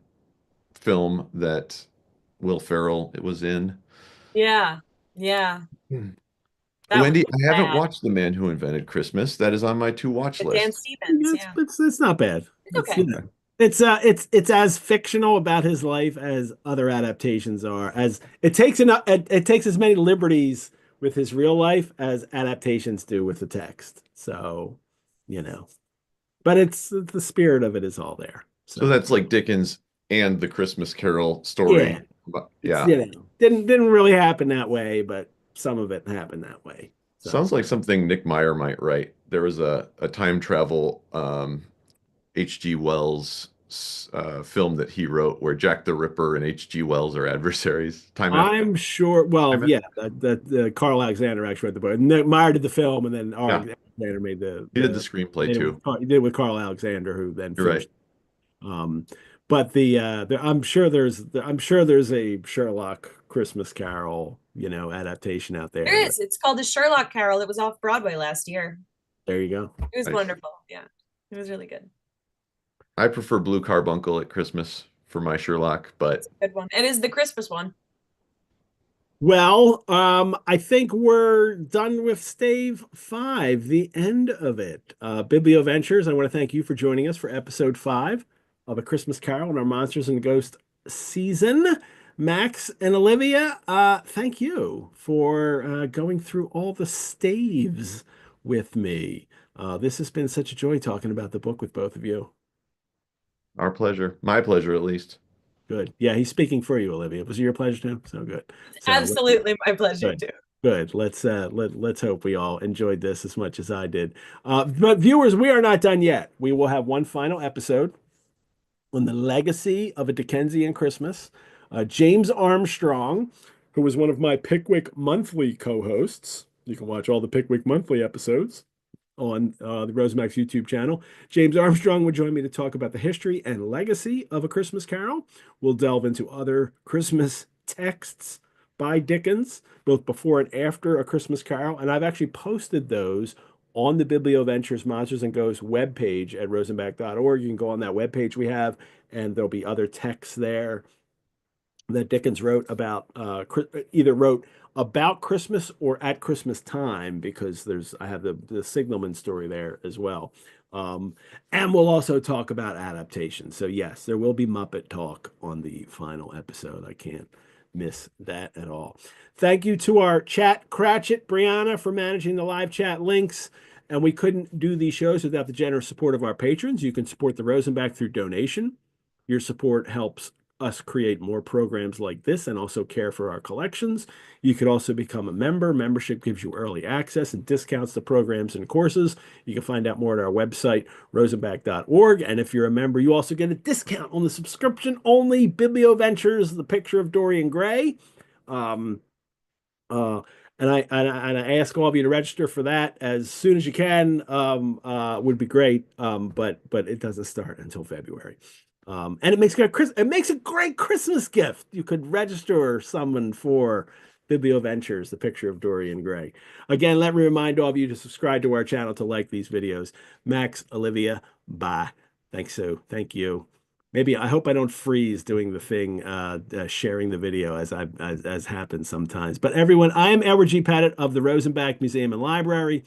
film that Will Ferrell it was in. Yeah, yeah, Hmm. that one Wendy, was I haven't bad. watched The Man Who Invented Christmas. That is on my to watch But Dan list. Stevens, It's yeah, it's not bad. it's It's okay. Okay. it's as fictional about his life as other adaptations are. As it takes as many liberties with his real life as adaptations do with the text. So, you know, but it's the spirit of it is all there. So So, that's like Dickens and the Christmas Carol yeah, story. it's Yeah. didn't really happen that way, but some of it happened that way. So, Sounds like something Nick Meyer might write. There was a time travel H.G. Wells film that he wrote where Jack the Ripper and H.G. Wells are adversaries. I'm sure. Well, Time yeah, the Carl Alexander actually wrote the book. Meyer did the film, and then yeah. Alexander made He did the screenplay made it with too. he did it with Carl Alexander, who then You're right. finished. Um, but I'm sure there's a Sherlock Christmas Carol, adaptation out There there. is. It's called The Sherlock Carol. It was off Broadway last year. There you go. It was Nice. wonderful. Yeah, it was really good. I prefer Blue Carbuncle at Christmas for my Sherlock, It's but a good one. It is the Christmas one. Well, I think we're done with Stave 5, the end of it. Biblioventures, I want to thank you for joining us for episode 5 of A Christmas Carol in our Monsters and Ghosts season. Max and Olivia, thank you for going through all the staves with me. This has been such a joy talking about the book with both of you. our pleasure. My pleasure, at least. Good. Yeah, he's speaking for you, Olivia. Was it your pleasure too? So good. So Absolutely my pleasure good. too. Good. Let's hope we all enjoyed this as much as I did. But viewers, we are not done yet. We will have one final episode on the legacy of a Dickensian Christmas. James Armstrong, who was one of my Pickwick Monthly co-hosts. You can watch all the Pickwick Monthly episodes on the Rosemax YouTube channel. James Armstrong will join me to talk about the history and legacy of A Christmas Carol. We'll delve into other Christmas texts by Dickens, both before and after A Christmas Carol. And I've actually posted those on the Biblioventures Monsters and Ghosts webpage at rosenbach.org. You can go on that webpage we have, and there'll be other texts there that Dickens wrote about either wrote about Christmas or at Christmas time, because I have the signalman story there as well. And we'll also talk about adaptations. So yes, there will be Muppet talk on the final episode. I can't miss that at all. Thank you to our chat Cratchit, Brianna, for managing the live chat links. And we couldn't do these shows without the generous support of our patrons. You can support the Rosenbach through donation. Your support helps us create more programs like this and also care for our collections. You could also become a member. Membership gives you early access and discounts to programs and courses. You can find out more at our website, rosenbach.org. And if you're a member, you also get a discount on the subscription-only Biblioventures, The Picture of Dorian Gray. Um, uh, and I ask all of you to register for that as soon as you can. Would be great. But it doesn't start until February. And it makes a great Christmas gift. You could register someone for Biblioventures, The Picture of Dorian Gray. Again, let me remind all of you to subscribe to our channel to like these videos. Max, Olivia, bye. Thanks, Sue. Thank you. Maybe I hope I don't freeze doing the thing, sharing the video as happens sometimes. But everyone, I am Edward G. Pettit of the Rosenbach Museum and Library,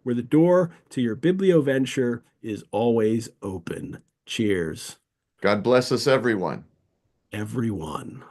where the door to your biblioventure is always open. Cheers, God bless us, everyone. everyone.